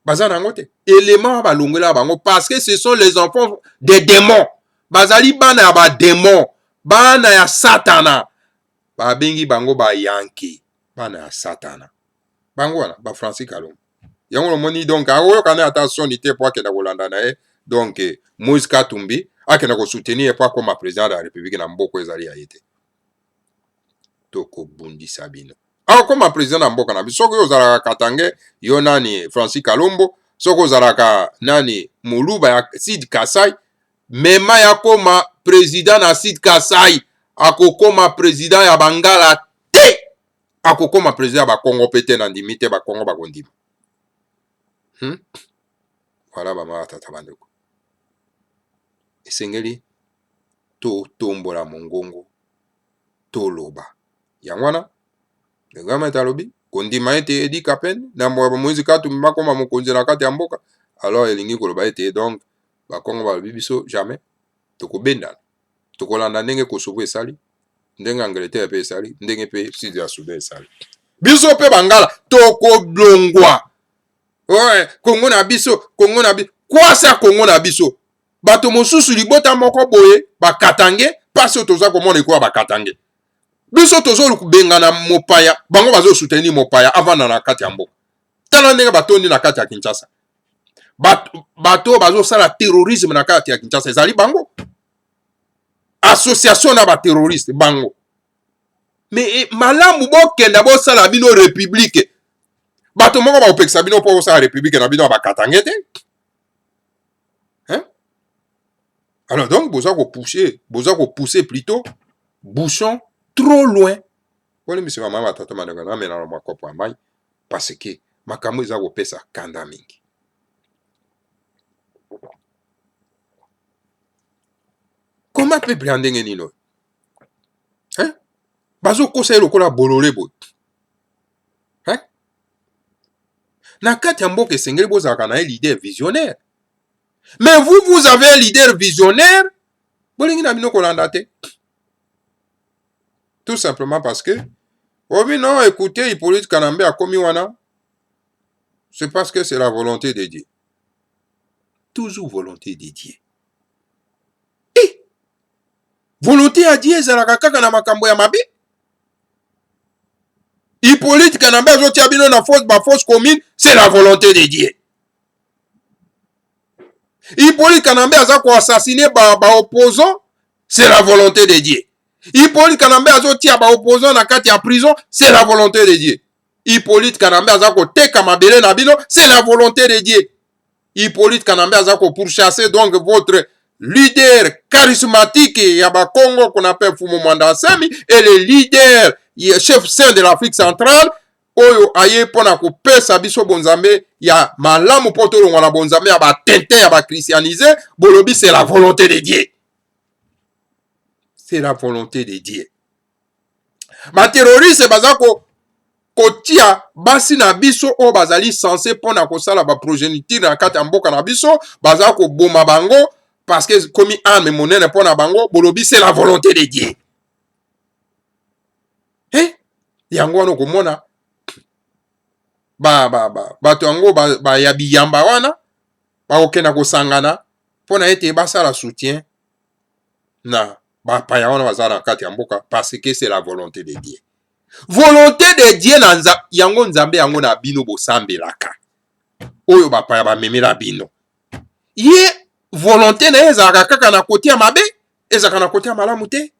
bazana yango te. Élément balongela bango parce que ce sont les enfants des démons. Bazali bana ya ba démon, bana ya satana. Ba bengi bango ba yanki, bana ya satana. Bango wana ba Francis Kalombo. Yango lo moni donc ayo kana attention ite po akenda kolanda na donc Moïse Katumbi akenda ko soutenir po comme président de la République na mboko ezali ya yete. Toko bundi sabino. Alors comme président na mboka na biso soko ozala Katange yo nani Francis Kalombo, soko ozala nani Moluba ya Sid Kasai, mema ya koma président na Sid Kasai akokoma président ya Bangala te, akokoma président ba Congo pete na ndimite ba Congo bakondima. Voilà mama tata bandeko. Esengeli to tombola mongongo to loba. Yangwana ngama talobi kondima ete edi kapen na Moïse Katumbi makoma mokonzi na kati ya mboka. Alors elingi koloba ete donc ba Congo ba bibiso jamais tokobenda tokolanda ndenge Kosovo esali, ndenge Angleterre pe esali, ndenge pe Sud ya Soudan esali. Biso pe Bangala tokoblongwa. Ouais, Congo na biso, Congo na biso. Quoi ça Congo na biso? Bato mosusu libota moko boye bakatange paso toza komona kwa bakatange. Biso tozo kubenga na mopaya, bango bazo soutenir mopaya avant na kati ya mboka. Tala ndenge batondi na kati ya Kinshasa. Bato bazo sala terrorisme na kati ya Kinshasa ezali bango. Association na ba terroriste bango. Mais malamu bokenda bo sala bino république. Bato moko ba opekisa bino po sala république na bino ba katangete. Hein? Alors donc boza ko pousser plutôt bouchon trop loin. Wala monsieur mama tata mananga na mena na makopo amai parce que makambo eza ko pesa kanda mingi. Comment peut branding nino? Hein? Bazo kosa lokola bolole boy. Hein? Na kati ya mboka esengeli bozalaka na un leader visionnaire. Mais vous avez un leader visionnaire, bolingi na bino kolanda te. Tout simplement parce que oui non, écoutez, Hippolyte Kanambe a commis wana. C'est parce que c'est la volonté de Dieu. Toujours volonté de Dieu. Et volonté à Dieu ezalaka kaka na makambo ya mabe. Hippolyte Kanambe azotia bino na fausse commune, c'est la volonté de Dieu. Hippolyte Kanambe aza ko assassiner ba opposant, c'est la volonté de Dieu. Hippolyte Kanambe azotia ba opposant na kati ya prison, c'est la volonté de Dieu. Hippolyte Kanambe aza ko teka mabele na bino, c'est la volonté de Dieu. Hippolyte Kanambe aza ko pourchasser donc votre leader charismatique ya ba Congo qu'on appelle Fumu Mwanda Nsami et le leader chef saint de l'Afrique centrale oyo aye pona ko pesa biso bonzambe ya malamu poto longwa bonzambe ya ba tente ya ba christianisé bolobi c'est la volonté de Dieu. C'est la volonté de Dieu. Ma terroriste bazako kotia basi na biso o bazali censé pona ko sala ba progéniture na kati mboka na biso bazako boma bango parce que comme arme monene pona bango bolobi c'est la volonté de Dieu. Yango wana komona bato yango ba ya biyamba wana ba okena kosangana pona ete basala soutien na ba paya wana bazala kati ya mboka parce que c'est la volonté de Dieu. Volonté de Dieu na yango nzambe yango na bino bosambelaka oyo bapaya bamemela bino ye volonté na ezalaka kaka na kotia mabe ezalaka na kote ya malamu te.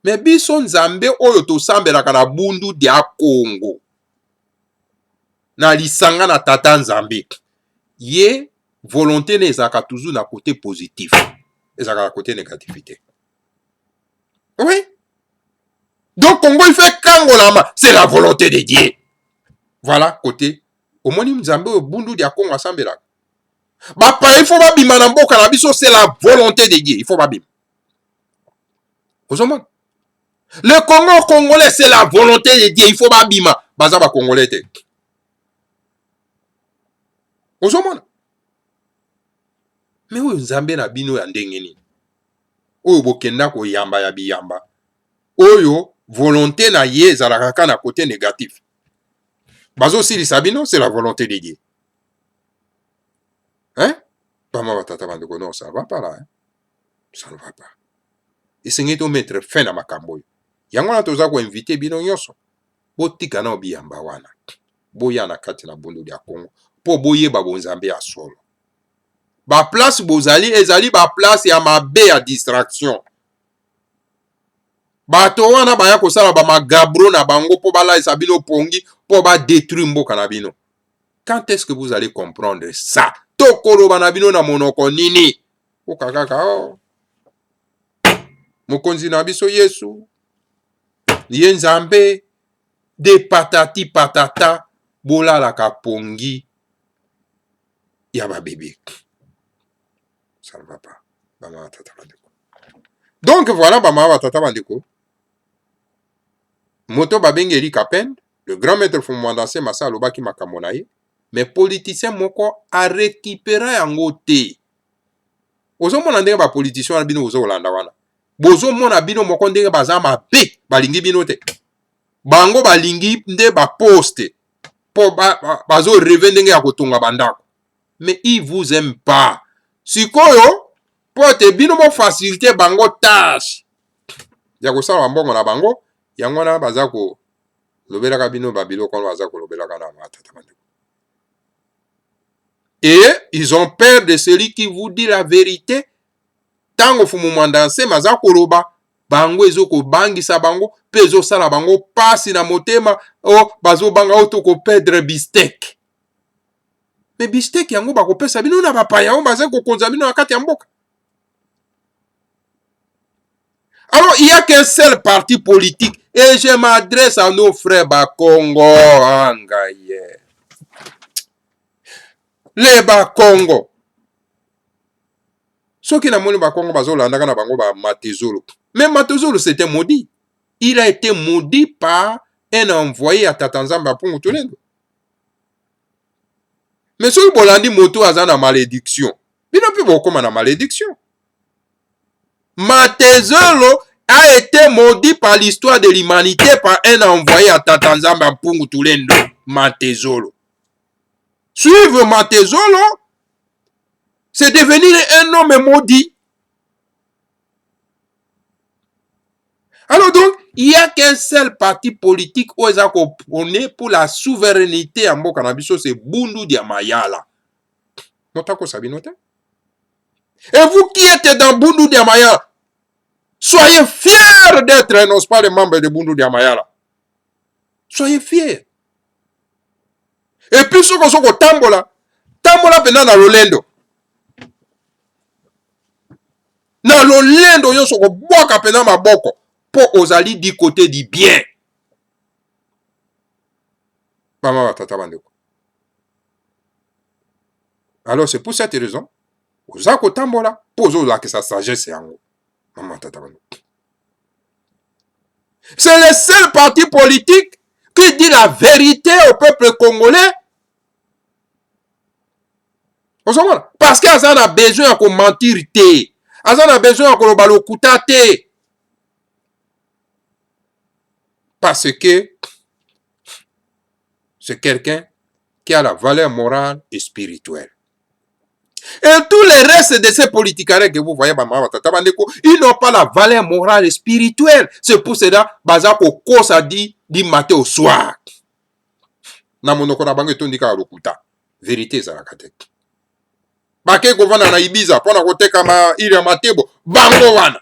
Me biso nzambe oyo tosambelaka na bundu dia Congo na lisanga na tata nzambe ye volonté ne ezalaka toujours na côté positif, ezalaka na côté négativité. Oui. Donc Congo il fait kangolama, c'est la volonté de Dieu. Voilà côté omoni nzambe oyo bundu dia Congo asambelaka. Bapa il faut babima na mboka na biso, c'est la volonté de Dieu, il faut babima. Ozomona? Le Congo congolais, c'est la volonté de Dieu. Il faut pas bima. Baza ba congolais te. Ozomona. Mais oyo nzambe na bino ya ndenge nini? Oyo bokenda ko yamba ya biyamba. Oyo volonté na ye ezalaka kaka na côté négatif. Bazo silisa bino, c'est la volonté de Dieu. Hein? Pama batata bandeko, non, ça va pas là. Hein? Ça ne va pas. Esengeli to mettre fin na makambo oyo. Yango na toza ko inviter bino nyonso. Botika na biyamba wana. Boya na kati na bundu ya Congo. Po boyeba bonzambe ya solo. Ba place bozali ezali ba place ya mabe ya distraction. Bato wana baya kosala ba magabro na bango po bala esabino pongi po ba détruire mboka na bino. Quand est-ce que vous allez comprendre ça? Tokolo banabino na monoko nini? Okakaka oh. Mokonzi na biso Yesu. Ye nzambe de patati patata bola ka pongi ya ba bébé. Ça ne va pas. Bama tata bandeko. Donc voilà bama tata bandeko. Moto babengeli Kapen, le grand maître Fumwandase Massa alobaki makambo na ye, mais politicien moko a récupéré yango te. Ozomona ndenge ba politicien wana bino ozolanda wana. Bozomona bino moko ndenge baza mabe balingi bino te. Bango balingi nde ba poste po bazo rêver ndenge ya kotonga bandako. Mais il vous aime pas. Sikoyo po te bino mo faciliter bango tâche ya kosala mbongo na bango. Yango na baza ko lobelaka bino babilo kono baza ko lobelaka na matata bandeko. Et ils ont peur de celui qui vous dit la vérité. Tango Fumwandase maza koloba bango ezoko bangisa bango pe ezosala bango pasi na motema o bazo banga auto ko perdre bistek. Mais bistek yango bakopesa bino na bapaya o baza ko konza bino na kati ya mboka. Alors, il n'y a qu'un seul parti politique. Et je m'adresse à nos frères Bakongo. Angaye. Les Bakongo. Ceux qui n'ont pas Bakongo, Matezolo. Mais Matezolo, c'était maudit. Il a été maudit par un envoyé à Tatanzamba pour Moutolendo. Mais ceux qui ont dit Moto a une malédiction. Il n'a plus beaucoup de malédiction. Matezolo a été maudit par l'histoire de l'humanité par un envoyé à Tatanzamba Pungu Tulendo. Matezolo. Suivre Matezolo, c'est devenir un homme maudit. Alors donc, il n'y a qu'un seul parti politique où ils ont pour la souveraineté en Mboka Nabiso, c'est Bundu Diamayala. Notako Sabinote. Et vous qui êtes dans Bundu Diamayala, soyez fiers d'être, non pas les membres de Bundu Diamayala. Soyez fiers. Et puis, ce qu'on se tambola pendant dans l'Olendo. Dans l'Olendo, yon se boka pendant ma boko. Pour ozali du côté du bien. Alors, c'est pour cette raison, ozako tambola, pour que sa sagesse est en haut. C'est le seul parti politique qui dit la vérité au peuple congolais. Parce qu'Azan a besoin de mentir. Azan a besoin de parce que c'est quelqu'un qui a la valeur morale et spirituelle. Et tous les restes de ces politiques que vous voyez, ils n'ont pas la valeur morale et spirituelle. C'est pour cela que ça dit matin au soir. Vérité, ça la bake kovanda na Ibiza mpona koteka ile ya matebo bango wana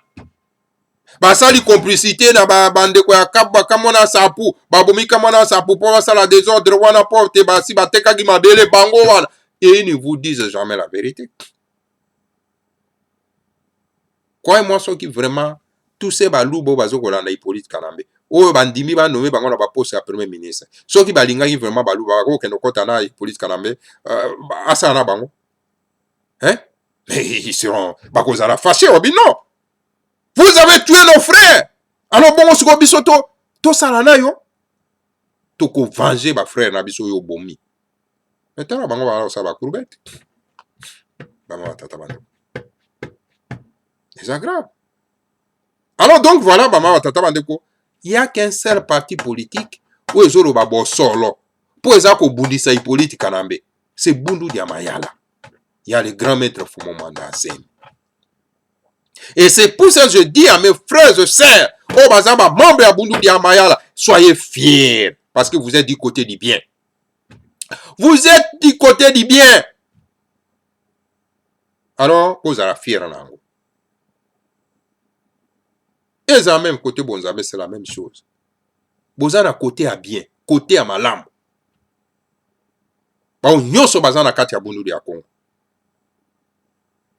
basali complicité na bandeko ya bakamwana sapu babomi kamwana sapu mpo basala désordre wana mpo te basi batekaki mabele bango wana et ils ne vous disent jamais la vérité. Croyez-moi soki vraiment tous ces balubo bazokolanda Hippolyte Kanambe oyo bandimi banome bango na baposte ya premier ministre soki balingaki vraiment baluba bakokende kokota na Hippolyte Kanambe asala na bango hein? Mais ils seront bakozala fâchés obi non. Vous avez tué nos frères. Alors bon siko biso to sala na yo to ko venger ba frère na biso yo bomi. Maintenant bango ba sa ba courbette. Bango tata bango. C'est grave. Alors donc voilà bango tata bango. Il y a qu'un seul parti politique où ezolo ba bo solo. Po ezako bundisa Hippolyte Kanambe. C'est Bundu dia Mayala. Il y a le grand maître Fumomanda Nsemi. Et c'est pour ça que je dis à mes frères et sœurs, oh bazaba, membre à Bundu dia Mayala, soyez fiers, parce que vous êtes du côté du bien. Vous êtes du côté du bien. Alors, vous êtes fiers en ango. Et ça même côté bonzambe, c'est la même chose. Vous êtes à côté à bien, côté à malam. Bon, nyoso bazana kati ya Bundu dia Congo.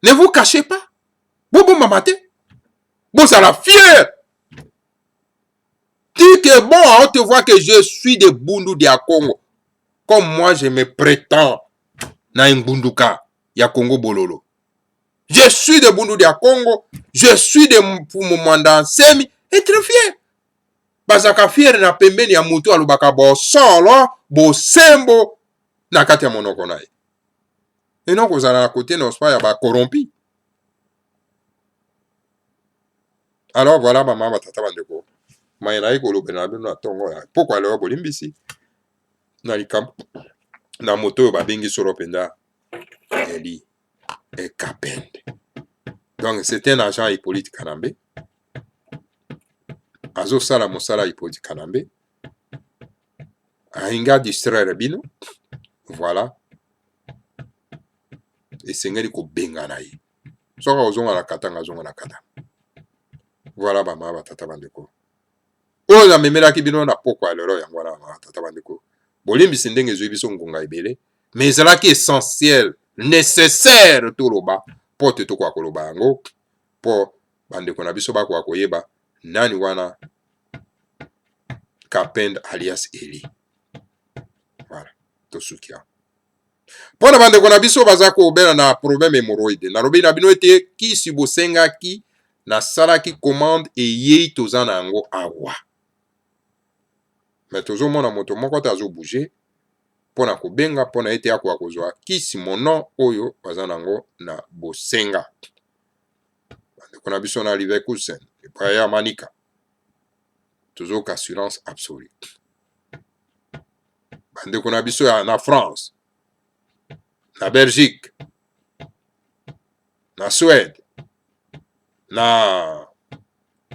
Ne vous cachez pas. Bon mamate. Vous êtes fiers. Dis que bon, on te voit que je suis de Bundu dia Congo. Comme moi, je me prétends na Mbunduka ya Congo Bololo. Je suis de Bundu dia Congo. Je suis de Fumomanda Nsemi. Et très fier. Bazaka fier na pembeni ya mutu alubaka bo solo, bo sembo na kati ya monoko na ye. Et non, vous allez à côté, non pas, ya ba corrompi. Alors voilà, maman, batata bandeko. Maïna ikolo benabe na tongo ya. Pourquoi le bolimbisi? Na likam na moto ba bengi soro penda. Eli et Kapende. Donc c'était un agent Hippolyte Kanambe. Azo sala mosala Hippolyte Kanambe. Ainga distraire bino. Voilà. Et sengeli ko benga na ye. Soka ozonga na katanga zonga na kata. Voilà bama batata bandeko. O la memela ki bino na pokwa lero ya ngwana batata bandeko. Bolimbisi ndenge zwi biso ngunga ebele. Mais cela qui est essentiel, nécessaire tout loba pour te kwa koloba yango pour bandeko na biso bakwa koyeba nani wana Kapende alias Eli. Voilà, to sukia. Pour na bandeko na biso bazako obela na problème hémorroïde. Na lobi na bino ete ki si bosenga ki na sala ki commande e yei tozana yango awa. Mais tozo mona moto moko tazo bouger. Pona kobenga pona ete akwa kozwa kisi mono oyo bazana ngo na bosenga. Bandeko na biso na live kusen epa ya manika. Toujours assurance absolue. Bandeko na biso ya na France, na Belgique, na Suède, na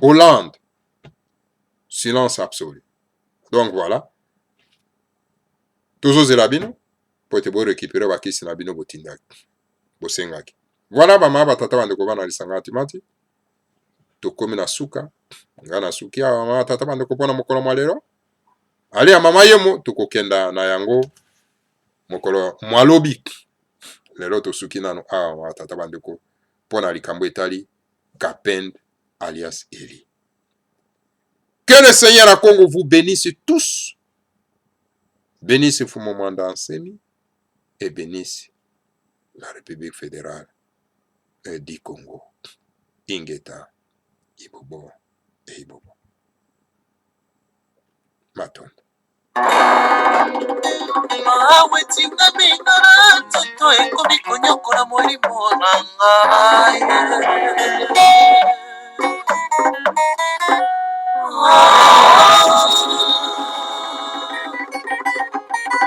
Hollande, silence absolu. Donc voilà. Toujours zelabino pour te récupérer bakisi na bino botindaki bosengaki. Voilà bama batata bandeko bana lisanga timati tokomi na suka nga na suki ya mama tata bandeko pona mokolo malero ali ya mama yemo tokokenda na yango mokolo mwalobi lelo tosuki nano mama tata bandeko pona likambo etali Kapende alias Eli. Que le Seigneur à Congo vous bénisse tous. Bénisse Fumomanda Nsemi et bénisse la République fédérale du Congo. Ingeta, Ibobo et Ibobo. Matonde. Mawe tinga mingara toto ekomi konyokola molimo nanga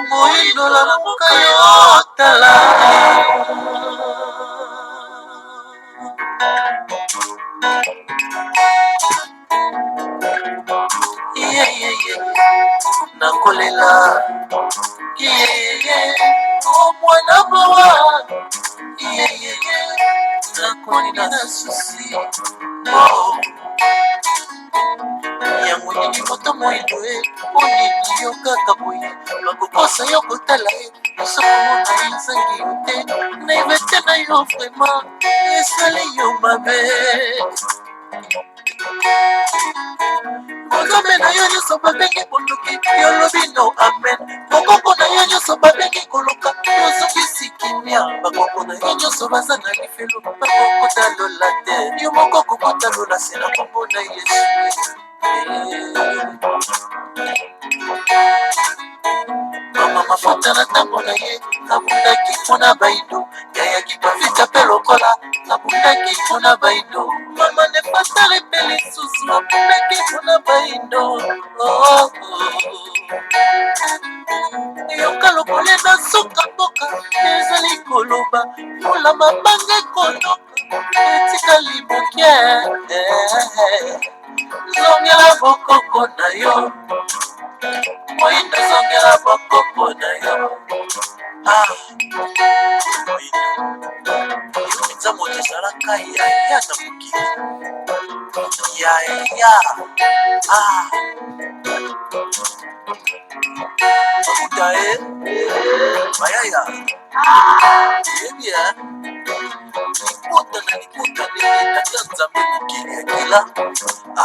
moindola na muka yo tala nakolela omwana mawa nakoni na susi oh. yango nini moto moyindo onini yo kaka boye bakokosa yo kotala osokomona ezangi yo te naive te na yo vraimen esali yo mabe nzambe na yo nyonso babengi bondoki yolobi no amen bokoko na yo nyonso babengi koluka yozongisi kimia bakoko na yo nyonso baza na lifelo bakokotalola te yo moko kokotalola se na kombo na yesu mama mafuta na ntango na ye nabundaki mpona baido yayaki bavita mpe lokola nabundaki mpona baido mama nefatale mpe lisusu nabundaki mpona baido yoka lokole na suka mboka ezali koloba mpona mabanga ekonoka etikali mokie zongela bokoko na yo moyindo zongela bokoko na yo moyindo yo penza moto ezalaka yaya na mokili yaya bakuta ye mayaya yebi libota na libota ndenge tata nzambe mokili akila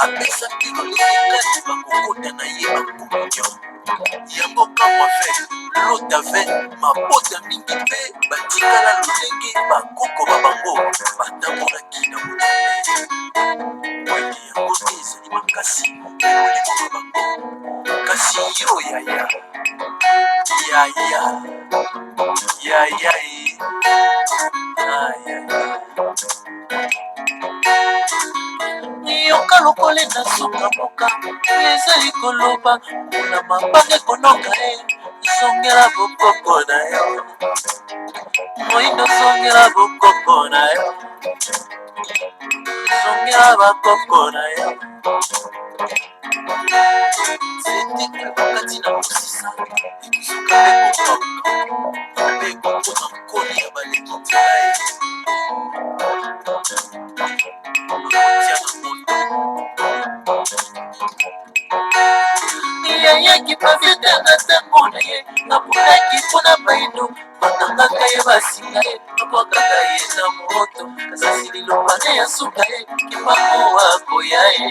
apesa mpilo lelengani bakokota na ye bakomunyo yango kamwa ve lota ve mabota mingi mpe batikala lolenge bakoko babango batambolaki na molende wenge yango te ezali makasi molimo babango kasi yo yaya yoka lokole na suka moka ezali koloba mpona mabanga ekonoka zongela bokoko na yo moyindo zongela bokoko na yo zongela bakoko na yo zetekwe bakati na mosisa ekosuka mpe kokauka mpe kokoma nkoli ya baleki nzela ye bakotia na moto yayaki pavete na ntango na ye nabundaki mpona baido bakangaka ye basinga ye babwakaka ye na moto kasasi lilobane ya suka ye kimango akoya ye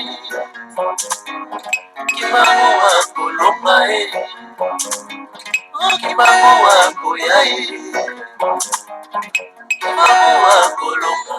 kimango akolonga ye kimango akoya ye kimango akolonga